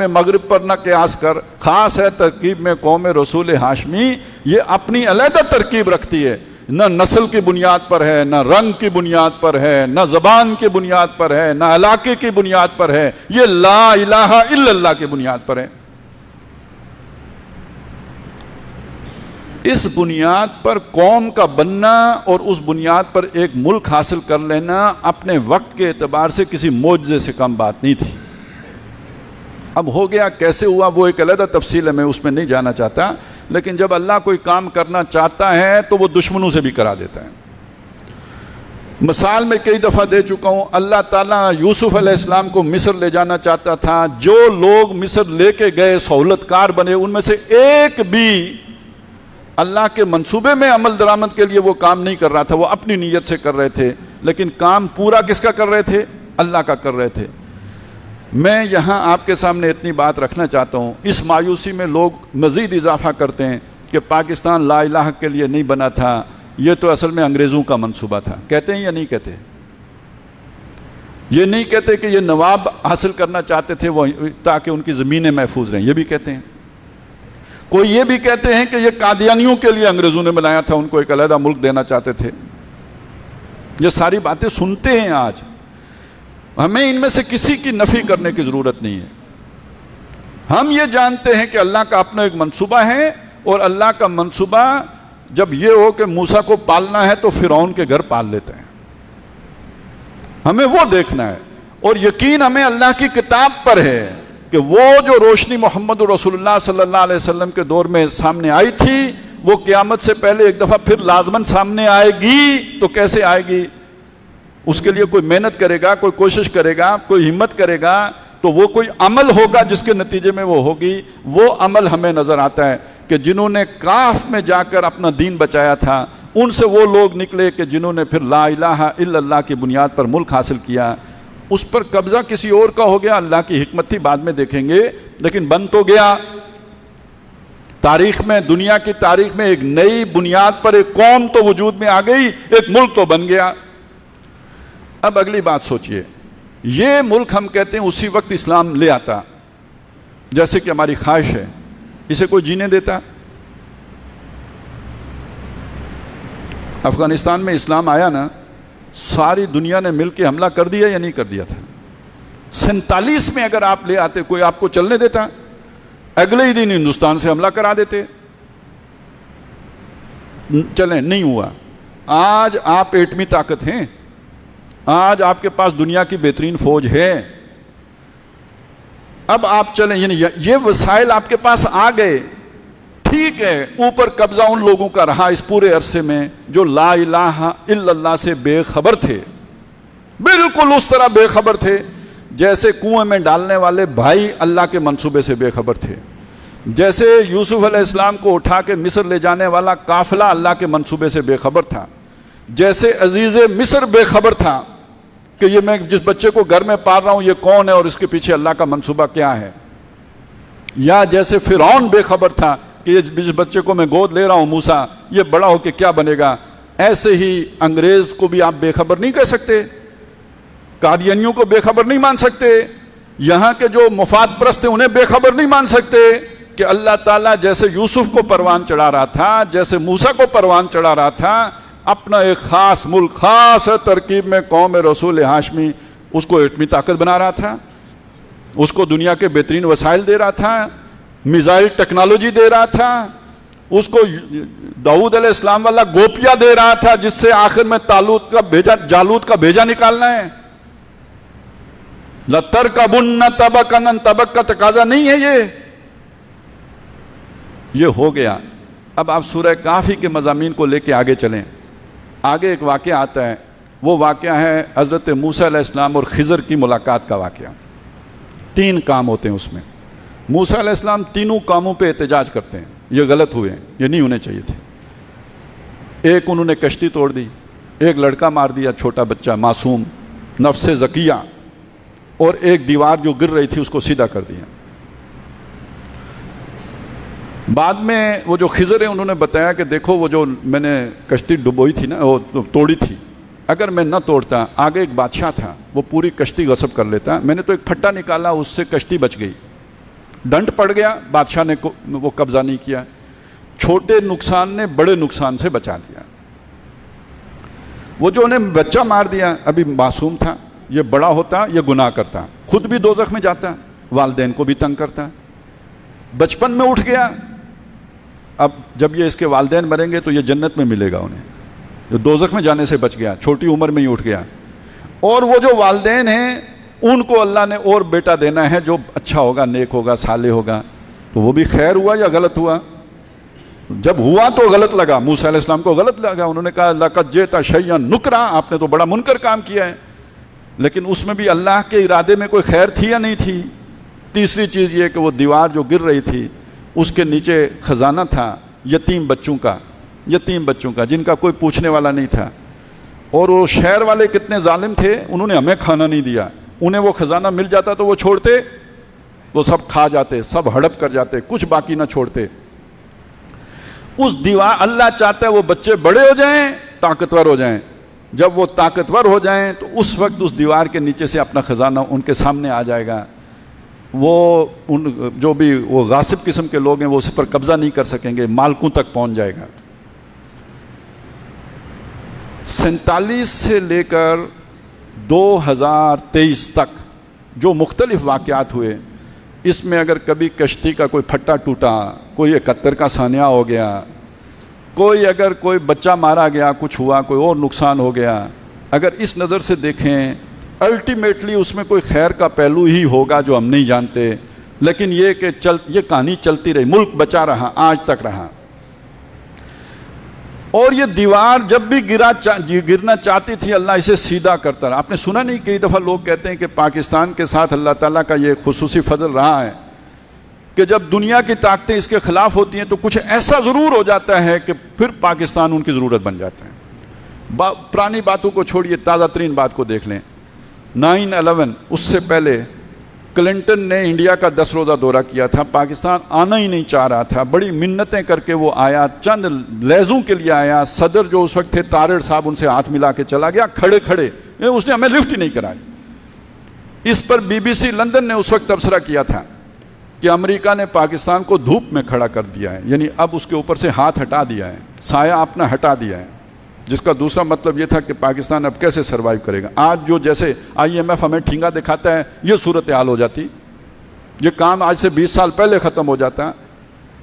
मगरिब पर न क़यास कर। ख़ास है तरकीब में कौम रसूल हाशमी। ये अपनी अलहदा तरकीब रखती है, न नस्ल की बुनियाद पर है, न रंग की बुनियाद पर है, न ज़बान की बुनियाद पर है, न इलाके की बुनियाद पर है। ये ला इलाहा इल्लल्लाह की बुनियाद पर है। इस बुनियाद पर कौम का बनना और उस बुनियाद पर एक मुल्क हासिल कर लेना अपने वक्त के एतबार से किसी मौजज़े से कम बात नहीं थी। अब हो गया, कैसे हुआ वो एक अलग तफसील है, मैं उसमें नहीं जाना चाहता। लेकिन जब अल्लाह कोई काम करना चाहता है तो वो दुश्मनों से भी करा देता है। मिसाल में कई दफ़ा दे चुका हूँ, अल्लाह ताला यूसुफ अलैहिस्सलाम को मिस्र ले जाना चाहता था। जो लोग मिस्र लेके गए सहूलतकार बने, उनमें से एक भी अल्लाह के मंसूबे में अमल दरामद के लिए वो काम नहीं कर रहा था। वो अपनी नीयत से कर रहे थे, लेकिन काम पूरा किसका कर रहे थे? अल्लाह का कर रहे थे। मैं यहाँ आपके सामने इतनी बात रखना चाहता हूँ। इस मायूसी में लोग मज़ीद इजाफा करते हैं कि पाकिस्तान ला इलाहा के लिए नहीं बना था, ये तो असल में अंग्रेज़ों का मंसूबा था। कहते हैं या नहीं कहते? ये नहीं कहते कि ये नवाब हासिल करना चाहते थे वो ताकि उनकी ज़मीनें महफूज रहें, ये भी कहते हैं। कोई ये भी कहते हैं कि ये कादियानियों के लिए अंग्रेज़ों ने बनाया था, उनको एक अलग मुल्क देना चाहते थे। ये सारी बातें सुनते हैं आज। हमें इनमें से किसी की नफ़ी करने की ज़रूरत नहीं है। हम ये जानते हैं कि अल्लाह का अपना एक मंसूबा है और अल्लाह का मंसूबा जब ये हो कि मूसा को पालना है तो फ़िरौन के घर पाल लेते हैं। हमें वो देखना है और यकीन हमें अल्लाह की किताब पर है कि वो जो रोशनी मोहम्मद रसूलुल्लाह सल्लल्लाहु अलैहि वसल्लम के दौर में सामने आई थी, वो क़यामत से पहले एक दफ़ा फिर लाजमन सामने आएगी। तो कैसे आएगी? उसके लिए कोई मेहनत करेगा, कोई कोशिश करेगा, कोई हिम्मत करेगा, तो वो कोई अमल होगा जिसके नतीजे में वो होगी। वो अमल हमें नज़र आता है। कि जिन्होंने काफ में जाकर अपना दीन बचाया था, उनसे वो लोग निकले कि जिन्होंने फिर ला इलाहा इल्लल्लाह की बुनियाद पर मुल्क हासिल किया। उस पर कब्जा किसी और का हो गया, अल्लाह की हिकमत थी, बाद में देखेंगे, लेकिन बन तो गया। तारीख में, दुनिया की तारीख में एक नई बुनियाद पर एक कौम तो वजूद में आ गई, एक मुल्क तो बन गया। अब अगली बात सोचिए, ये मुल्क हम कहते हैं उसी वक्त इस्लाम ले आता, जैसे कि हमारी ख्वाहिश है, इसे कोई जीने देता? अफगानिस्तान में इस्लाम आया ना, सारी दुनिया ने मिलकर हमला कर दिया या नहीं कर दिया था? 47 में अगर आप ले आते, कोई आपको चलने देता? अगले ही दिन हिंदुस्तान से हमला करा देते। चलें, नहीं हुआ। आज आप एटमी ताकत हैं, आज आपके पास दुनिया की बेहतरीन फौज है। अब आप चलें, यानी ये वसाइल आपके पास आ गए, ठीक है, ऊपर कब्जा उन लोगों का रहा इस पूरे अरसे में जो ला इलाहा इल्लल्लाह से बेखबर थे, बिल्कुल उस तरह बेखबर थे जैसे कुएं में डालने वाले भाई अल्लाह के मंसूबे से बेखबर थे, जैसे यूसुफ अलैहिस्सलाम को उठा के मिस्र ले जाने वाला काफिला अल्लाह के मंसूबे से बेखबर था, जैसे अजीज़े मिस्र बेखबर था कि ये मैं जिस बच्चे को घर में पाल रहा हूं ये कौन है और इसके पीछे अल्लाह का मंसूबा क्या है, या जैसे फिरौन बेखबर था कि ये जिस बच्चे को मैं गोद ले रहा हूं मूसा, ये बड़ा होकर क्या बनेगा। ऐसे ही अंग्रेज को भी आप बेखबर नहीं कह सकते, कादियानियों को बेखबर नहीं मान सकते, यहां के जो मुफाद परस्त हैं उन्हें बेखबर नहीं मान सकते कि अल्लाह ताला जैसे यूसुफ को परवान चढ़ा रहा था, जैसे मूसा को परवान चढ़ा रहा था, अपना एक खास मुल्क, खास तरकीब में कौम रसूल हाशमी, उसको एटमी ताकत बना रहा था, उसको दुनिया के बेहतरीन वसाइल दे रहा था, मिसाइल टेक्नोलॉजी दे रहा था, उसको दाऊद अलैहिस्सलाम वाला गोपिया दे रहा था जिससे आखिर में जालूत का भेजा निकालना है। लतर कबुन्न तबकन तबक का तकाजा नहीं है ये हो गया। अब आप सूरह काफी के मज़ामीन को लेके आगे चलें। आगे एक वाक़या आता है, वो वाक़या है हज़रत मूसा अलैहिस्सलाम और खिज़र की मुलाकात का वाक़या। 3 काम होते हैं उसमें। मूसा अलैहिस्सलाम तीनों कामों पे एहतजाज करते हैं, ये गलत हुए हैं, ये नहीं होने चाहिए थे। एक, उन्होंने कश्ती तोड़ दी, एक लड़का मार दिया, छोटा बच्चा मासूम नफ्से ज़किया, और एक दीवार जो गिर रही थी उसको सीधा कर दिया। बाद में वो जो खिज़र है उन्होंने बताया कि देखो वो जो मैंने कश्ती डुबोई थी ना, वो तोड़ी थी, अगर मैं न तोड़ता, आगे एक बादशाह था वो पूरी कश्ती गस्ब कर लेता, मैंने तो एक फट्टा निकाला, उससे कश्ती बच गई, दंड पड़ गया, बादशाह ने वो कब्जा नहीं किया। छोटे नुकसान ने बड़े नुकसान से बचा लिया। वो जो उन्हें बच्चा मार दिया, अभी मासूम था, ये बड़ा होता ये गुनाह करता, खुद भी दोज़ख में जाता, वालिदैन को भी तंग करता, बचपन में उठ गया। अब जब ये इसके वालिदैन मरेंगे तो ये जन्नत में मिलेगा उन्हें, जो दोज़ख में जाने से बच गया, छोटी उम्र में ही उठ गया। और वो जो वालिदैन हैं उनको अल्लाह ने और बेटा देना है जो अच्छा होगा, नेक होगा, साले होगा, तो वो भी खैर हुआ या गलत हुआ? जब हुआ तो गलत लगा, मूसा अलैहिस्सलाम को गलत लगा, उन्होंने कहा लक़द जिअता शैअन नुकरा, आपने तो बड़ा मुनकर काम किया है। लेकिन उसमें भी अल्लाह के इरादे में कोई खैर थी या नहीं थी? तीसरी चीज़ ये कि वो दीवार जो गिर रही थी उसके नीचे ख़जाना था यतीम बच्चों का जिनका कोई पूछने वाला नहीं था। और वो शहर वाले कितने जालिम थे, उन्होंने हमें खाना नहीं दिया, उन्हें वो ख़जाना मिल जाता तो वो छोड़ते, वो सब खा जाते, सब हड़प कर जाते, कुछ बाकी ना छोड़ते। उस दीवार, अल्लाह चाहता है वो बच्चे बड़े हो जाएं, ताकतवर हो जाएं। जब वो ताकतवर हो जाएं तो उस वक्त उस दीवार के नीचे से अपना ख़जाना उनके सामने आ जाएगा। वो उन जो भी वो गासिब किस्म के लोग हैं वो उस पर कब्ज़ा नहीं कर सकेंगे, मालकों तक पहुंच जाएगा। 47 से लेकर 2023 तक जो मुख्तलिफ वाक़यात हुए, इसमें अगर कभी कश्ती का कोई फट्टा टूटा, कोई 71 का सानिया हो गया, कोई अगर कोई बच्चा मारा गया, कुछ हुआ, कोई और नुकसान हो गया, अगर इस नज़र से देखें अल्टीमेटली उसमें कोई खैर का पहलू ही होगा जो हम नहीं जानते। लेकिन ये कि ये कहानी चलती रही, मुल्क बचा रहा, आज तक रहा। और ये दीवार जब भी गिरना चाहती थी अल्लाह इसे सीधा करता रहा। आपने सुना नहीं, कई दफ़ा लोग कहते हैं कि पाकिस्तान के साथ अल्लाह ताला का ये खुसूसी फजल रहा है कि जब दुनिया की ताकतें इसके खिलाफ होती हैं तो कुछ ऐसा ज़रूर हो जाता है कि फिर पाकिस्तान उनकी ज़रूरत बन जाता है। पुरानी बातों को छोड़िए, ताज़ा तरीन बात को देख लें। 9/11 उससे पहले क्लिंटन ने इंडिया का 10 रोज़ा दौरा किया था। पाकिस्तान आना ही नहीं चाह रहा था, बड़ी मिन्नतें करके वो आया, चंद लहजों के लिए आया। सदर जो उस वक्त थे तारिड़ साहब, उनसे हाथ मिला के चला गया खड़े खड़े, उसने हमें लिफ्ट ही नहीं कराई। इस पर BBC लंदन ने उस वक्त तबसरा किया था कि अमेरिका ने पाकिस्तान को धूप में खड़ा कर दिया है, यानी अब उसके ऊपर से हाथ हटा दिया है, साया अपना हटा दिया है, जिसका दूसरा मतलब ये था कि पाकिस्तान अब कैसे सरवाइव करेगा। आज जो जैसे IMF हमें ठींगा दिखाता है, ये सूरत हाल हो जाती, ये काम आज से 20 साल पहले ख़त्म हो जाता।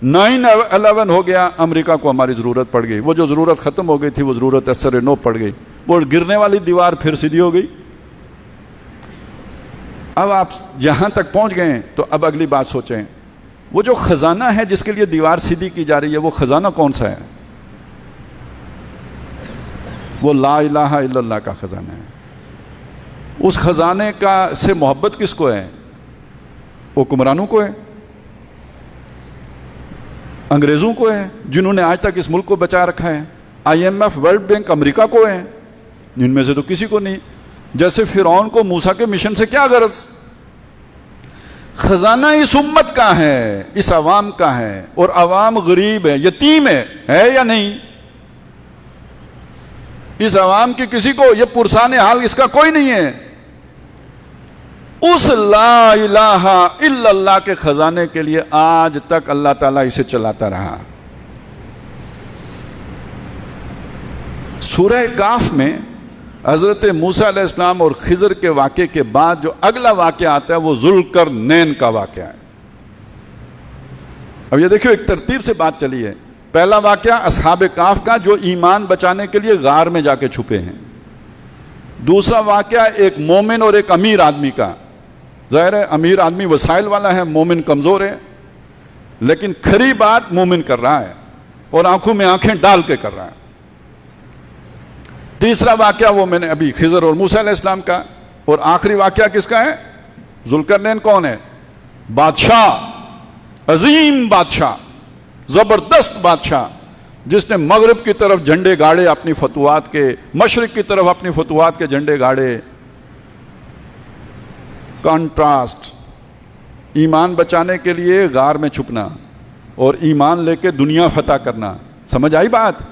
9/11 हो गया, अमेरिका को हमारी ज़रूरत पड़ गई। वो जो ज़रूरत ख़त्म हो गई थी वो ज़रूरत असर नो पड़ गई, वो गिरने वाली दीवार फिर सीधी हो गई। अब आप यहाँ तक पहुँच गए हैं तो अब अगली बात सोचें, वो जो ख़जाना है जिसके लिए दीवार सीधी की जा रही है, वो ख़जाना कौन सा है? वो ला इलाहा इल्लल्लाह का ख़जाना है। उस ख़जाने का से मोहब्बत किसको है? हुक्मरानों को है, अंग्रेज़ों को है, जिन्होंने आज तक इस मुल्क को बचा रखा है। IMF, वर्ल्ड बैंक अमेरिका को है, इनमें से तो किसी को नहीं। जैसे फिरौन को मूसा के मिशन से क्या गरज? ख़जाना इस उम्मत का है, इस अवाम का है, और अवाम गरीब है, यतीम है या नहीं? इस अवाम की किसी को ये पुरसाने हाल इसका कोई नहीं है। उस ला इलाहा इल्लल्लाह के खजाने के लिए आज तक अल्लाह ताला इसे चलाता रहा। सूरह काफ में हज़रत मूसा अलैहिस्सलाम और खिज़र के वाक़े के बाद जो अगला वाक़या आता है वो ज़ुल्करनैन का वाक़या है। अब ये देखियो, एक तरतीब से बात चली है। पहला वाक़या असहाबे काफ का, जो ईमान बचाने के लिए गार में जाके छुपे हैं। दूसरा वाक़या एक मोमिन और एक अमीर आदमी का। ज़ाहिर है अमीर आदमी वसाइल वाला है, मोमिन कमज़ोर है, लेकिन खरी बात मोमिन कर रहा है और आंखों में आंखें डाल के कर रहा है। तीसरा वाक़या वो मैंने अभी खिज़र और मूसा अलैहिस्सलाम का, और आखिरी वाक़या किसका है? ज़ुल्करनैन कौन है? बादशाह, अजीम बादशाह, ज़बरदस्त बादशाह, जिसने मगरिब की तरफ झंडे गाड़े अपनी फतुआत के, मशरिक की तरफ अपनी फतुआत के झंडे गाड़े। कॉन्ट्रास्ट, ईमान बचाने के लिए गार में छुपना और ईमान लेके दुनिया फतह करना। समझ आई बात?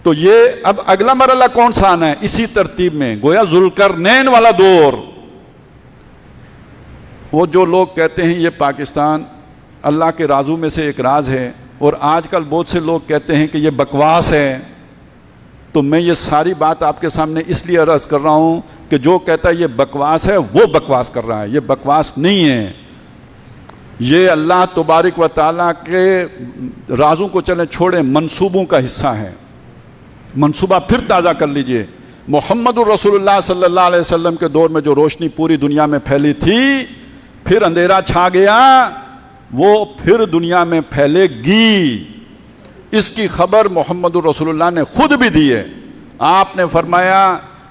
तो ये अब अगला मरहला कौन सा आना है इसी तरतीब में, गोया ज़ुल्करनैन वाला दौर। वो जो लोग कहते हैं ये पाकिस्तान अल्लाह के राजों में से एक राज है, और आजकल बहुत से लोग कहते हैं कि ये बकवास है, तो मैं ये सारी बात आपके सामने इसलिए अर्ज़ कर रहा हूँ कि जो कहता है ये बकवास है वो बकवास कर रहा है। ये बकवास नहीं है, ये अल्लाह तबारक व तआला के राजों को चले छोड़े मंसूबों का हिस्सा है। मंसूबा फिर ताज़ा कर लीजिए। मुहम्मदुर रसूलुल्लाह सल्लल्लाहु अलैहि वसल्लम के दौर में जो रोशनी पूरी दुनिया में फैली थी, फिर अंधेरा छा गया, वो फिर दुनिया में फैलेगी। इसकी खबर मोहम्मदुर रसूलुल्लाह ने खुद भी दी है। आपने फरमाया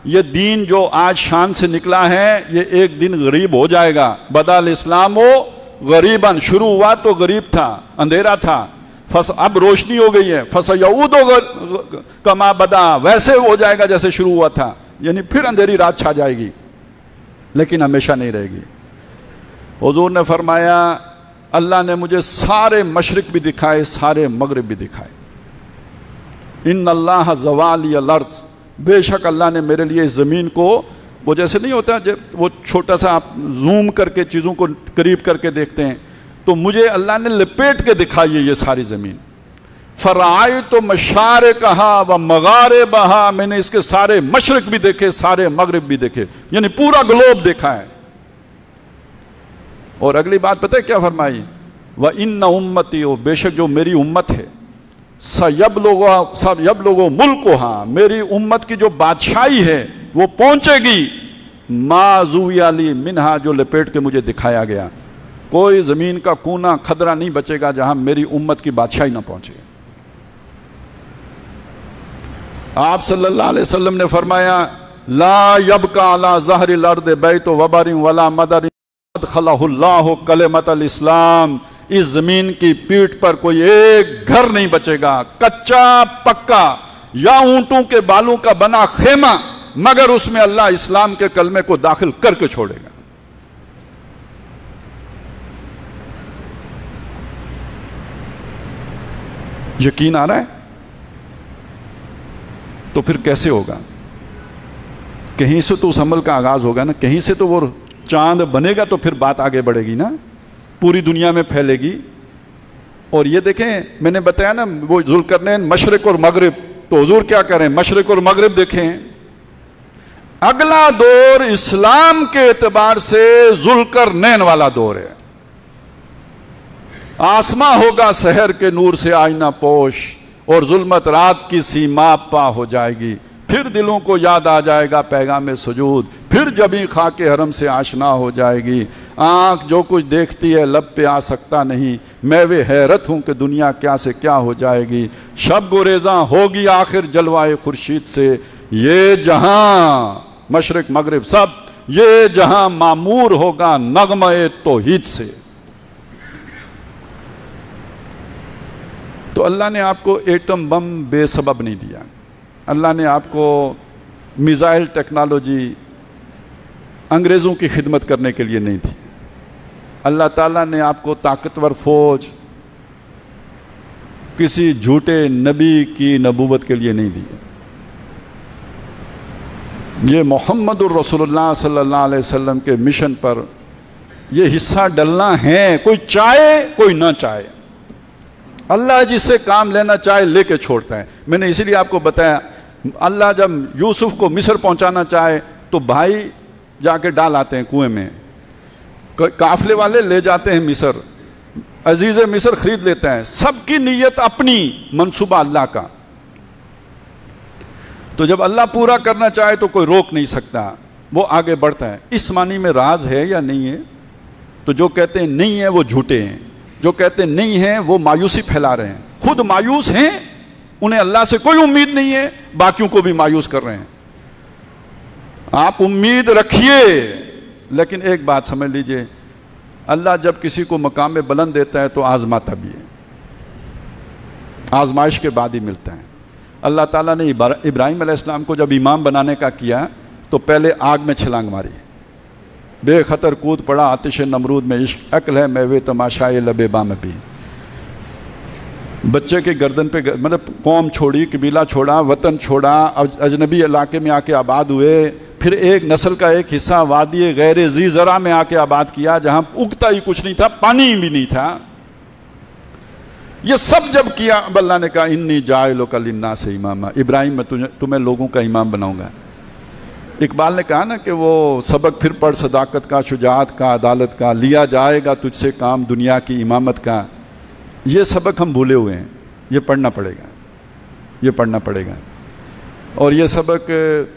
ये दीन जो आज शान से निकला है ये एक दिन गरीब हो जाएगा। बदल इस्लाम हो गरीबन, शुरू हुआ तो गरीब था, अंधेरा था, अब रोशनी हो गई है। फसयऊद कमा बदा, वैसे हो जाएगा जैसे शुरू हुआ था, यानी फिर अंधेरी रात छा जाएगी, लेकिन हमेशा नहीं रहेगी। हुजूर ने फरमाया अल्लाह ने मुझे सारे मशरिक भी दिखाए, सारे मगरिब भी दिखाए। इन्नल्लाह ज़वाली अल-अर्ज़, बेशक अल्लाह ने मेरे लिए इस ज़मीन को, वो जैसे नहीं होता जब वो छोटा सा आप जूम करके चीज़ों को करीब करके देखते हैं, तो मुझे अल्लाह ने लपेट के दिखाई है ये सारी ज़मीन। फ़राई तो मशारे कहा व मगारे बहा, मैंने इसके सारे मशरिक भी देखे, सारे मगरिब भी देखे, यानी पूरा ग्लोब देखा है। और अगली बात पता है क्या फरमाई? व इन्ना उम्मती हो, बेशक जो मेरी उम्मत है, सब लोगों मुल्क को, हाँ मेरी उम्मत की जो बादशाही है वो पहुंचेगी माज़ुयाली मिनहा, जो लपेट के मुझे दिखाया गया। कोई ज़मीन का कोना खदरा नहीं बचेगा जहां मेरी उम्मत की बादशाही ना पहुंचे। आप सल्लल्लाहु अलैहि वसल्लम ने फरमाया ला यबका अला ज़हरिल अर्द बैत वबरिन वला मदरिन खलहुल्लाहु कलिमतल इस्लाम इस जमीन की पीठ पर कोई एक घर नहीं बचेगा, कच्चा पक्का या ऊंटों के बालों का बना खेमा, मगर उसमें अल्लाह इस्लाम के कलमे को दाखिल करके छोड़ेगा। यकीन आ रहा है? तो फिर कैसे होगा? कहीं से तो उस अमल का आगाज होगा ना, कहीं से तो वो चांद बनेगा, तो फिर बात आगे बढ़ेगी ना, पूरी दुनिया में फैलेगी। और ये देखें, मैंने बताया ना वो जुल्करनैन मशरिक और मगरिब, तो हुजूर क्या करें, मशरिक और मगरिब देखें। अगला दौर इस्लाम के एतबार से जुल्करनैन वाला दौर है। आसमां होगा शहर के नूर से आईना पोश, और जुल्मत रात की सीमा पा हो जाएगी। फिर दिलों को याद आ जाएगा पैगाम सुजूद, फिर जबी खाके हरम से आशना हो जाएगी। आंख जो कुछ देखती है लब पे आ सकता नहीं, मैं वे हैरत हूँ कि दुनिया क्या से क्या हो जाएगी। शब गुरेज़ा होगी आखिर जलवाए खुर्शीद से, ये जहां मशरिक मगरिब सब, ये जहां मामूर होगा नगमे तौहीद से। तो अल्लाह ने आपको एटम बम बेसबब नहीं दिया। अल्लाह ने आपको मिसाइल टेक्नोलॉजी अंग्रेज़ों की खिदमत करने के लिए नहीं दी। अल्लाह ताला ने आपको ताकतवर फौज किसी झूठे नबी की नबूवत के लिए नहीं दी। ये मोहम्मदुर रसूलुल्लाह सल्लल्लाहु अलैहि वसल्लम के मिशन पर ये हिस्सा डलना है, कोई चाहे कोई ना चाहे। अल्लाह जिससे काम लेना चाहे लेके छोड़ता है। मैंने इसीलिए आपको बताया, अल्लाह जब यूसुफ को मिस्र पहुंचाना चाहे तो भाई जाके डाल आते हैं कुएं में, काफले वाले ले जाते हैं मिस्र, अजीज़ मिस्र खरीद लेते हैं। सबकी नीयत अपनी, मंसूबा अल्लाह का। तो जब अल्लाह पूरा करना चाहे तो कोई रोक नहीं सकता, वो आगे बढ़ता है। इस मानी में राज है या नहीं है? तो जो कहते हैं नहीं है वो झूठे हैं, जो कहते नहीं हैं वो मायूसी फैला रहे हैं। खुद मायूस हैं, उन्हें अल्लाह से कोई उम्मीद नहीं है, बाकियों को भी मायूस कर रहे हैं। आप उम्मीद रखिए, लेकिन एक बात समझ लीजिए, अल्लाह जब किसी को मकाम में बुलंद देता है तो आजमाता भी है, आजमाइश के बाद ही मिलता है। अल्लाह ताला ने इब्राहिम अलैहिस्सलाम को जब इमाम बनाने का किया तो पहले आग में छलांग मारी, बेखतर कूद पड़ा आतिश नमरूद में, इश्क अक्ल है मैवे तमाशाए लबे बाम भी। बच्चे के गर्दन पे मतलब कौम छोड़ी, कबीला छोड़ा, वतन छोड़ा, अजनबी इलाके में आके आबाद हुए। फिर एक नस्ल का एक हिस्सा वादी गैर जी ज़रा में आके आबाद किया, जहाँ उगता ही कुछ नहीं था, पानी भी नहीं था। ये सब जब किया, अब अल्लाह ने कहा इन्नी जाइलुका लिन्नास इमामा, इब्राहिम मैं तुम्हें लोगों का इमाम बनाऊंगा। इकबाल ने कहा ना कि वो सबक फिर पढ़ सदाकत का, शुजाअत का, अदालत का, लिया जाएगा तुझसे काम दुनिया की इमामत का। ये सबक हम भूले हुए हैं, ये पढ़ना पड़ेगा, ये पढ़ना पड़ेगा। और ये सबक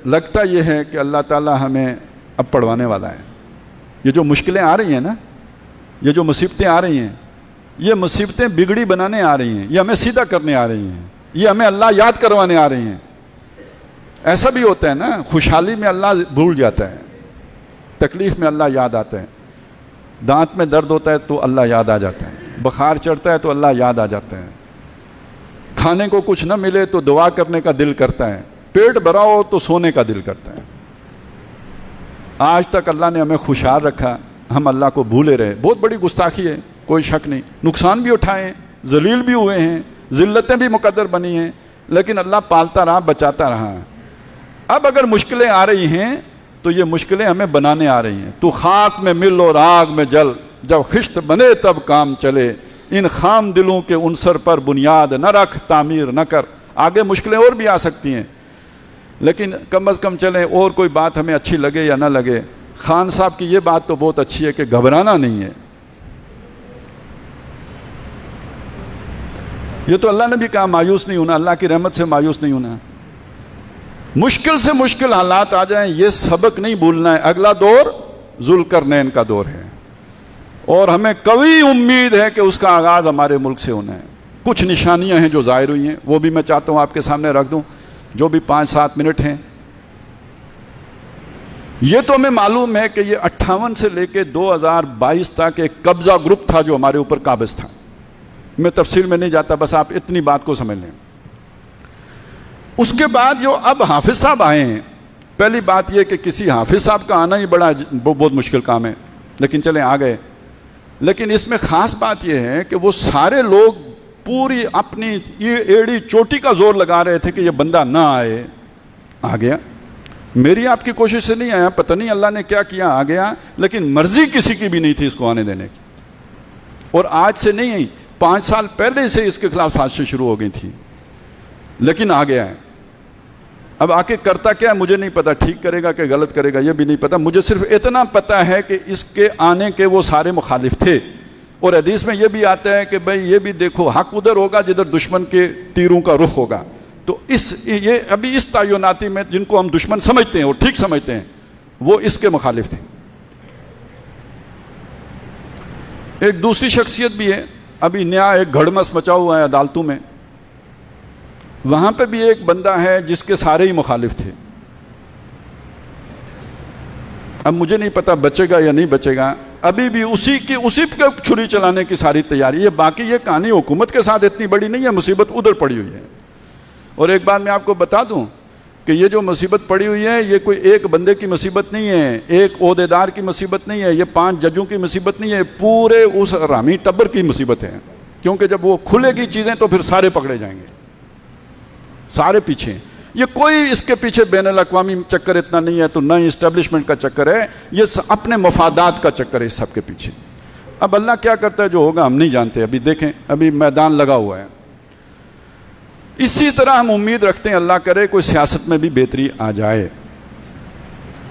लगता ये है कि अल्लाह ताला हमें अब पढ़वाने वाला है। ये जो मुश्किलें आ रही हैं ना, ये जो मुसीबतें आ रही हैं, ये मुसीबतें बिगड़ी बनाने आ रही हैं, ये हमें सीधा करने आ रही हैं, ये हमें अल्लाह याद करवाने आ रही हैं। ऐसा भी होता है ना, खुशहाली में अल्लाह भूल जाता है, तकलीफ़ में अल्लाह याद आता है। दांत में दर्द होता है तो अल्लाह याद आ जाता है, बुखार चढ़ता है तो अल्लाह याद आ जाता है, खाने को कुछ न मिले तो दुआ करने का दिल करता है, पेट भरा हो तो सोने का दिल करता है। आज तक अल्लाह ने हमें खुशहाल रखा, हम अल्लाह को भूले रहे। बहुत बड़ी गुस्ताखी है, कोई शक नहीं। नुकसान भी उठाए हैं, जलील भी हुए हैं, जिल्लतें भी मुकद्दर बनी हैं, लेकिन अल्लाह पालता रहा, बचाता रहा। अब अगर मुश्किलें आ रही हैं तो ये मुश्किलें हमें बनाने आ रही हैं। तू खाक में मिल और आग में जल, जब खिश्त बने तब काम चले। इन खाम दिलों के उनसर पर बुनियाद न रख, तामीर न कर। आगे मुश्किलें और भी आ सकती हैं, लेकिन कम अज़ कम चलें। और कोई बात हमें अच्छी लगे या ना लगे, खान साहब की ये बात तो बहुत अच्छी है कि घबराना नहीं है। ये तो अल्लाह ने भी कहा मायूस नहीं होना, अल्लाह की रहमत से मायूस नहीं होना। मुश्किल से मुश्किल हालात आ जाएं, ये सबक नहीं भूलना है। अगला दौर जुल्करनैन का दौर है, और हमें कवी उम्मीद है कि उसका आगाज़ हमारे मुल्क से होना है। कुछ निशानियां हैं जो ज़ाहिर हुई हैं, वो भी मैं चाहता हूँ आपके सामने रख दूँ, जो भी 5-7 मिनट हैं। ये तो हमें मालूम है कि ये 58 से लेके 2022 तक एक कब्जा ग्रुप था जो हमारे ऊपर काबिज था। मैं तफसील में नहीं जाता, बस आप इतनी बात को समझ लें। उसके बाद जो अब हाफिज साहब आए हैं, पहली बात यह कि किसी हाफिज साहब का आना ही बहुत मुश्किल काम है, लेकिन चले आ गए। लेकिन इसमें ख़ास बात यह है कि वो सारे लोग पूरी अपनी एड़ी चोटी का जोर लगा रहे थे कि ये बंदा ना आए, आ गया। मेरी आपकी कोशिश से नहीं आया, पता नहीं अल्लाह ने क्या किया, आ गया। लेकिन मर्जी किसी की भी नहीं थी इसको आने देने की, और आज से नहीं आई, 5 साल पहले से इसके खिलाफ साजिशें शुरू हो गई थी, लेकिन आ गया है। अब आके करता क्या है मुझे नहीं पता, ठीक करेगा कि गलत करेगा ये भी नहीं पता। मुझे सिर्फ इतना पता है कि इसके आने के वो सारे मुखालिफ थे, और हदीस में ये भी आता है कि भाई ये भी देखो, हक उधर होगा जिधर दुश्मन के तीरों का रुख होगा। तो ये अभी इस तयनाती में जिनको हम दुश्मन समझते हैं और ठीक समझते हैं, वो इसके मुखालिफ थे। एक दूसरी शख्सियत भी है, अभी नया एक घड़मस मचा हुआ है अदालतों में, वहां पे भी एक बंदा है जिसके सारे ही मुखालिफ थे। अब मुझे नहीं पता बचेगा या नहीं बचेगा, अभी भी उसी के छुरी चलाने की सारी तैयारी है। बाकी ये कहानी हुकूमत के साथ इतनी बड़ी नहीं है, मुसीबत उधर पड़ी हुई है। और एक बात मैं आपको बता दूं कि ये जो मुसीबत पड़ी हुई है, ये कोई एक बंदे की मुसीबत नहीं है, एक ओहदेदार की मुसीबत नहीं है, ये 5 जजों की मुसीबत नहीं है, पूरे उस रामी टब्बर की मुसीबत है। क्योंकि जब वो खुलेगी चीज़ें तो फिर सारे पकड़े जाएंगे, सारे पीछे। ये कोई इसके पीछे बैनुल अक़वामी चक्कर इतना नहीं है, तो न इस्टेब्लिशमेंट का चक्कर है, ये अपने मफादात का चक्कर है इस सब के पीछे। अब अल्लाह क्या करता है जो होगा हम नहीं जानते, अभी देखें, अभी मैदान लगा हुआ है। इसी तरह हम उम्मीद रखते हैं अल्लाह करे कोई सियासत में भी बेहतरी आ जाए,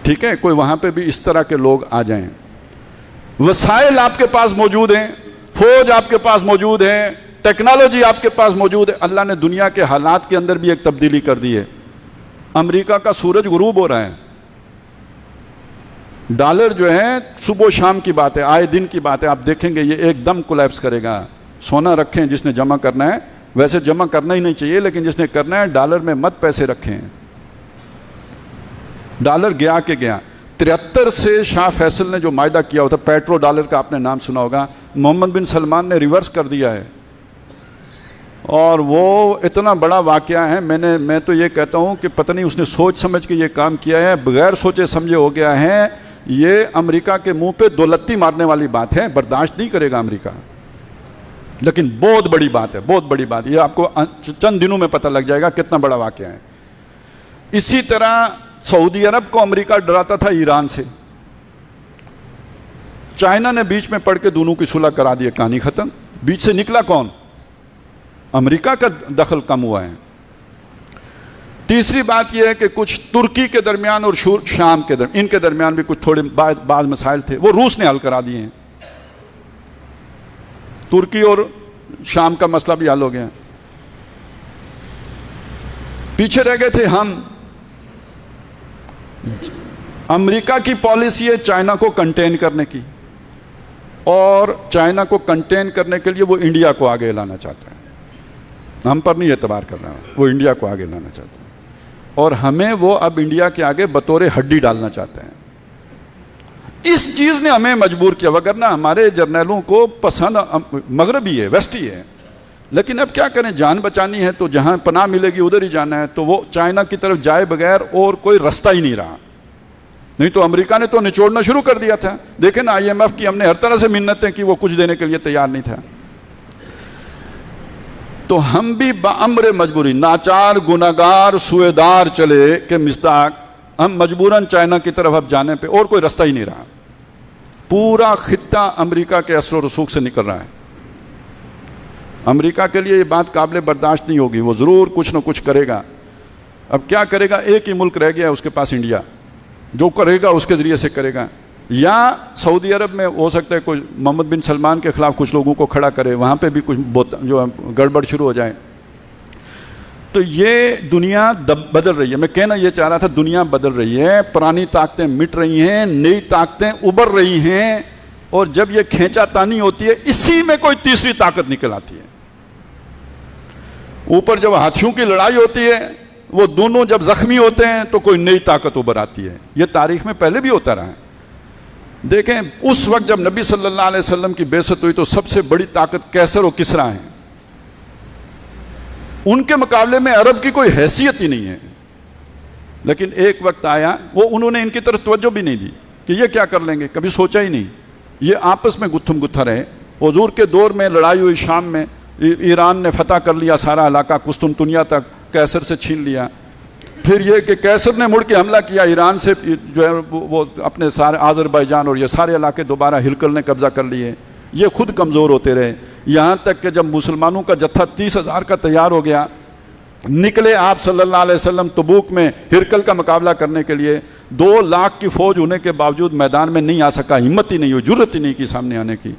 ठीक है, कोई वहाँ पे भी इस तरह के लोग आ जाएं। वसाइल आपके पास मौजूद हैं, फौज आपके पास मौजूद है, टेक्नोलॉजी आपके पास मौजूद है। अल्लाह ने दुनिया के हालात के अंदर भी एक तब्दीली कर दी है। अमेरिका का सूरज गुरूब हो रहा है, डॉलर जो है सुबह शाम की बात है, आए दिन की बात है, आप देखेंगे ये एकदम कोलैप्स करेगा। सोना रखें जिसने जमा करना है, वैसे जमा करना ही नहीं चाहिए, लेकिन जिसने करना है डॉलर में मत पैसे रखें। डॉलर गया के गया। 73 से शाह फैसल ने जो मायदा किया होता, पेट्रो डॉलर का आपने नाम सुना होगा, मोहम्मद बिन सलमान ने रिवर्स कर दिया है, और वो इतना बड़ा वाक़या है। मैं तो ये कहता हूँ कि पता नहीं उसने सोच समझ के ये काम किया है, बगैर सोचे समझे हो गया है। ये अमेरिका के मुंह पे दौलती मारने वाली बात है, बर्दाश्त नहीं करेगा अमेरिका। लेकिन बहुत बड़ी बात है, बहुत बड़ी बात। ये आपको चंद दिनों में पता लग जाएगा कितना बड़ा वाक़या है। इसी तरह सऊदी अरब को अमेरिका डराता था ईरान से, चाइना ने बीच में पड़ के दोनों की सुलह करा दी, कहानी खत्म। बीच से निकला कौन? अमेरिका का दखल कम हुआ है। तीसरी बात यह है कि कुछ तुर्की के दरमियान और शाम के दरमियान, इनके दरमियान भी कुछ थोड़े बाद मसाइल थे, वो रूस ने हल करा दिए हैं। तुर्की और शाम का मसला भी हल हो गया। पीछे रह गए थे हम। अमेरिका की पॉलिसी है चाइना को कंटेन करने की, और चाइना को कंटेन करने के लिए वो इंडिया को आगे लाना चाहता है। हम पर नहीं एतबार कर रहा है, वो इंडिया को आगे लाना चाहता है, और हमें वो अब इंडिया के आगे बतौर हड्डी डालना चाहते हैं। इस चीज़ ने हमें मजबूर किया, वगरना हमारे जर्नलों को पसंद मगरबी है, वेस्टी है। लेकिन अब क्या करें, जान बचानी है तो जहाँ पनाह मिलेगी उधर ही जाना है। तो वो चाइना की तरफ जाए बगैर और कोई रास्ता ही नहीं रहा। नहीं तो अमेरिका ने तो निचोड़ना शुरू कर दिया था। देखें ना, IMF की हमने हर तरह से मिन्नतें की, वो कुछ देने के लिए तैयार नहीं था। तो हम भी बाअम्र मजबूरी, नाचार गुनाहगार सुएदार चले के मिस्ताक, हम मजबूरन चाइना की तरफ अब जाने पे और कोई रास्ता ही नहीं रहा। पूरा खित्ता अमेरिका के असर और रसूख से निकल रहा है। अमेरिका के लिए ये बात काबिल बर्दाश्त नहीं होगी, वो ज़रूर कुछ ना कुछ करेगा। अब क्या करेगा? एक ही मुल्क रह गया है उसके पास, इंडिया। जो करेगा उसके ज़रिए से करेगा। या सऊदी अरब में हो सकता है कोई मोहम्मद बिन सलमान के ख़िलाफ़ कुछ लोगों को खड़ा करे, वहाँ पे भी कुछ जो गड़बड़ शुरू हो जाए। तो ये दुनिया बदल रही है। मैं कहना ये चाह रहा था, दुनिया बदल रही है, पुरानी ताकतें मिट रही हैं, नई ताकतें उभर रही हैं, और जब ये खींचातानी होती है, इसी में कोई तीसरी ताकत निकल आती है। ऊपर जब हाथियों की लड़ाई होती है, वो दोनों जब जख्मी होते हैं तो कोई नई ताकत उभर आती है। ये तारीख में पहले भी होता रहा है। देखें, उस वक्त जब नबी सल्लल्लाहु अलैहि वसल्लम की बेइज्जत हुई तो सबसे बड़ी ताकत कैसर और किसरा है। उनके मुकाबले में अरब की कोई हैसियत ही नहीं है। लेकिन एक वक्त आया, वो उन्होंने इनकी तरफ तवज्जो भी नहीं दी कि ये क्या कर लेंगे, कभी सोचा ही नहीं। ये आपस में गुत्थम गुत्था रहे। हुजूर के दौर में लड़ाई हुई शाम में, ईरान ने फतह कर लिया सारा इलाका, कुस्तुनतुनिया तक कैसर से छीन लिया। फिर ये कि कैसर ने मुड़ के हमला किया ईरान से, जो है वो अपने सारे आज़रबाईजान और ये सारे इलाके दोबारा हिरकल ने कब्जा कर लिए। ये खुद कमज़ोर होते रहे, यहाँ तक कि जब मुसलमानों का जत्था 30,000 का तैयार हो गया, निकले आप सल्लल्लाहु अलैहि वसल्लम तबूक में हिरकल का मुकाबला करने के लिए। 2 लाख की फ़ौज होने के बावजूद मैदान में नहीं आ सका, हिम्मत ही नहीं हुई, जुर्रत ही नहीं की सामने आने की।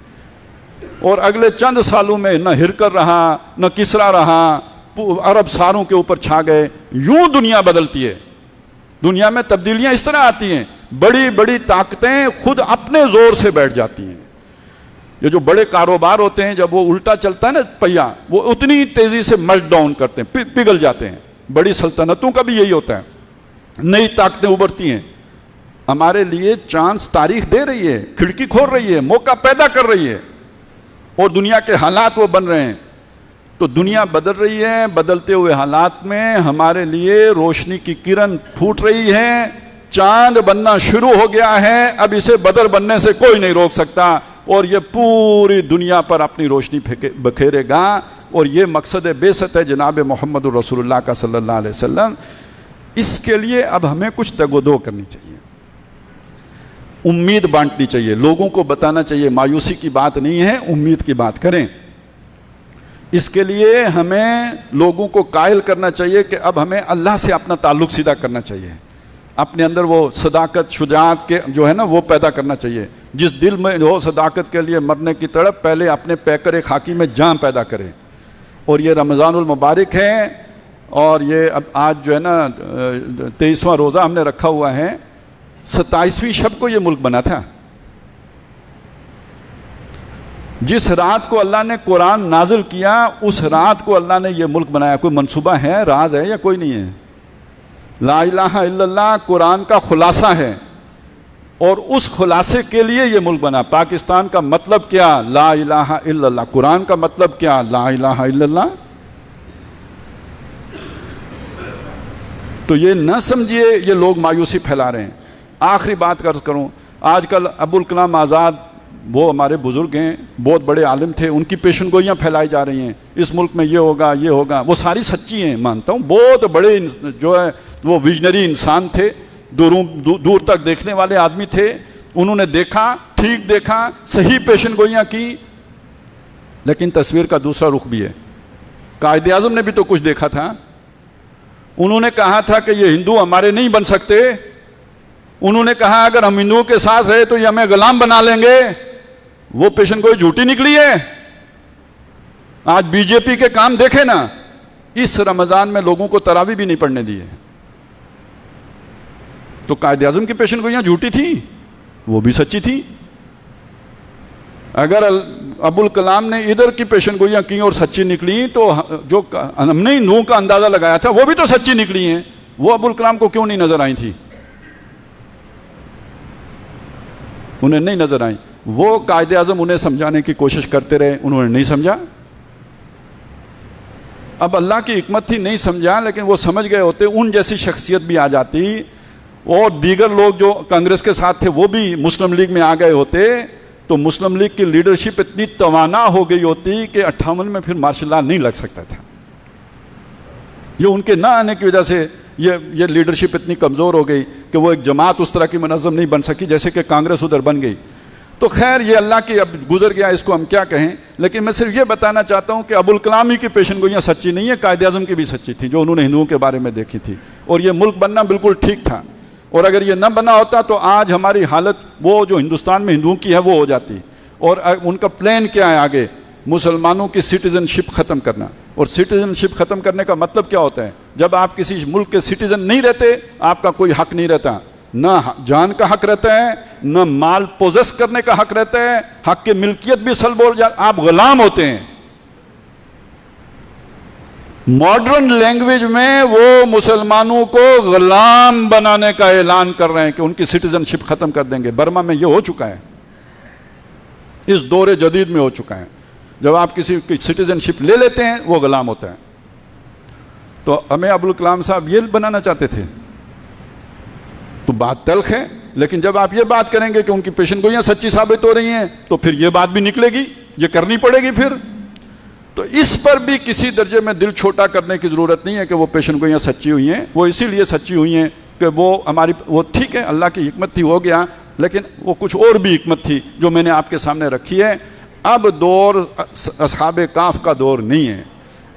और अगले चंद सालों में न हिरकल रहा, न किसरा रहा, अरब सारों के ऊपर छा गए। यूं दुनिया बदलती है। दुनिया में तब्दीलियां इस तरह आती हैं, बड़ी बड़ी ताकतें खुद अपने जोर से बैठ जाती हैं। ये जो बड़े कारोबार होते हैं, जब वो उल्टा चलता है ना पहिया, वो उतनी तेजी से मेल्ट डाउन करते हैं, पिघल जाते हैं। बड़ी सल्तनतों का भी यही होता है, नई ताकतें उभरती हैं। हमारे लिए चांस तारीख दे रही है, खिड़की खोल रही है, मौका पैदा कर रही है, और दुनिया के हालात वो बन रहे हैं। तो दुनिया बदल रही है, बदलते हुए हालात में हमारे लिए रोशनी की किरण फूट रही है। चांद बनना शुरू हो गया है, अब इसे बदर बनने से कोई नहीं रोक सकता, और ये पूरी दुनिया पर अपनी रोशनी बखेरेगा। और ये मकसद बेसत है जनाब मोहम्मद रसूलुल्लाह का सल्लल्लाहु अलैहि वसल्लम। इसके लिए अब हमें कुछ तगोदो करनी चाहिए, उम्मीद बांटनी चाहिए, लोगों को बताना चाहिए। मायूसी की बात नहीं है, उम्मीद की बात करें। इसके लिए हमें लोगों को कायल करना चाहिए कि अब हमें अल्लाह से अपना ताल्लुक़ सीधा करना चाहिए। अपने अंदर वो सदाकत, शुजाअत के जो है ना, वो पैदा करना चाहिए। जिस दिल में हो सदाकत के लिए मरने की तड़प, पहले अपने पैकर खाकी में जान पैदा करें। और ये रमज़ानुल मुबारक है, और ये अब आज जो है ना 23वां रोज़ा हमने रखा हुआ है। 27वीं शब को ये मुल्क बना था। जिस रात को अल्लाह ने कुरान नाजिल किया, उस रात को अल्लाह ने ये मुल्क बनाया। कोई मंसूबा है, राज है या कोई नहीं है? ला इलाहा इल्लल्लाह कुरान का खुलासा है, और उस खुलासे के लिए ये मुल्क बना। पाकिस्तान का मतलब क्या? ला इलाहा इल्लल्लाह। कुरान का मतलब क्या? ला इलाहा इल्लल्लाह। तो ये न समझिए ये लोग मायूसी फैला रहे हैं। आखिरी बात कर्ज करूं, आजकल अबुल कलाम आज़ाद, वो हमारे बुज़ुर्ग हैं, बहुत बड़े आलिम थे, उनकी पेशन गोइयाँ फैलाई जा रही हैं, इस मुल्क में ये होगा ये होगा। वो सारी सच्ची हैं, मानता हूँ। बहुत बड़े जो है वो विजनरी इंसान थे, दूर तक देखने वाले आदमी थे। उन्होंने देखा, ठीक देखा, सही पेशन गोइयाँ की। लेकिन तस्वीर का दूसरा रुख भी है। कायदे आज़म ने भी तो कुछ देखा था। उन्होंने कहा था कि ये हिंदू हमारे नहीं बन सकते। उन्होंने कहा अगर हम हिंदुओं के साथ रहे तो ये हमें गुलाम बना लेंगे। वो पेशन गोई झूठी निकली है। आज बीजेपी के काम देखे ना, इस रमजान में लोगों को तरावी भी नहीं पढ़ने दी है। तो कायदे आज़म की पेशन गोइयां झूठी थी, वो भी सच्ची थी। अगर अबुल कलाम ने इधर की पेशन गोइयां की और सच्ची निकली, तो जो हमने हिंदुओं का अंदाजा लगाया था वो भी तो सच्ची निकली हैं। वो अबुल कलाम को क्यों नहीं नजर आई थी? उन्हें नहीं नजर आई। वो कायदे आज़म उन्हें समझाने की कोशिश करते रहे, उन्होंने नहीं समझा। अब अल्लाह की हिकमत थी, नहीं समझा, लेकिन वो समझ गए होते, उन जैसी शख्सियत भी आ जाती, और दीगर लोग जो कांग्रेस के साथ थे वो भी मुस्लिम लीग में आ गए होते, तो मुस्लिम लीग की लीडरशिप इतनी तवाना हो गई होती कि 58 में फिर मार्शल लॉ नहीं लग सकता था। ये उनके ना आने की वजह से ये लीडरशिप इतनी कमज़ोर हो गई कि वो एक जमात उस तरह की मुनज़्ज़म नहीं बन सकी जैसे कि कांग्रेस उधर बन गई। तो खैर ये अल्लाह की अब गुजर गया, इसको हम क्या कहें। लेकिन मैं सिर्फ ये बताना चाहता हूँ कि अबुल कलाम ही की पेशन गोइयाँ सच्ची नहीं है, कायदे आज़म की भी सच्ची थी, जो उन्होंने हिंदुओं के बारे में देखी थी। और ये मुल्क बनना बिल्कुल ठीक था, और अगर ये न बना होता तो आज हमारी हालत वो जो हिंदुस्तान में हिंदुओं की है वो हो जाती। और उनका प्लान क्या है आगे? मुसलमानों की सिटीजनशिप ख़त्म करना। और सिटीजनशिप ख़त्म करने का मतलब क्या होता है? जब आप किसी मुल्क के सिटीजन नहीं रहते, आपका कोई हक नहीं रहता, ना जान का हक रहता है, न माल पोजेस करने का हक रहता है, हक की मिल्कियत भी सल्ब हो जाती, आप गुलाम होते हैं। मॉडर्न लैंग्वेज में वो मुसलमानों को गुलाम बनाने का ऐलान कर रहे हैं कि उनकी सिटीजनशिप खत्म कर देंगे। बर्मा में ये हो चुका है, इस दौरे जदीद में हो चुका है। जब आप किसी की सिटीजनशिप ले लेते हैं वो गुलाम होता है। तो हमें अब्दुल कलाम साहब ये बनाना चाहते थे, तो बात तल्ख है। लेकिन जब आप ये बात करेंगे कि उनकी पेशेंगोइयाँ सच्ची साबित हो रही हैं, तो फिर ये बात भी निकलेगी, ये करनी पड़ेगी फिर। तो इस पर भी किसी दर्जे में दिल छोटा करने की ज़रूरत नहीं है कि वो पेशेंगोइयाँ सच्ची हुई हैं। वो इसीलिए सच्ची हुई हैं कि वो हमारी, वो ठीक है, अल्लाह की हिकमत थी, हो गया, लेकिन वो कुछ और भी हिकमत थी जो मैंने आपके सामने रखी है। अब दौर अस्हाबे काफ का दौर नहीं है,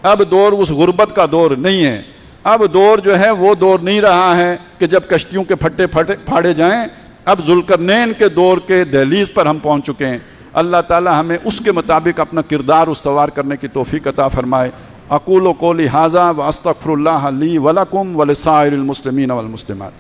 अब दौर उस गुर्बत का दौर नहीं है। अब दौर जो है वो दौर नहीं रहा है कि जब कश्तियों के फट्टे फाड़े जाएं। अब जुल्करनैन के दौर के दहलीज पर हम पहुंच चुके हैं। अल्लाह ताला हमें उसके मुताबिक अपना किरदार उस्तवार करने की तौफीक अता फरमाए। अक़ूलु क़ौली हाज़ा व अस्तग़फ़िरुल्लाह ली व लकुम व लिसाइरिल मुस्लिमीन वल मुस्लिमात।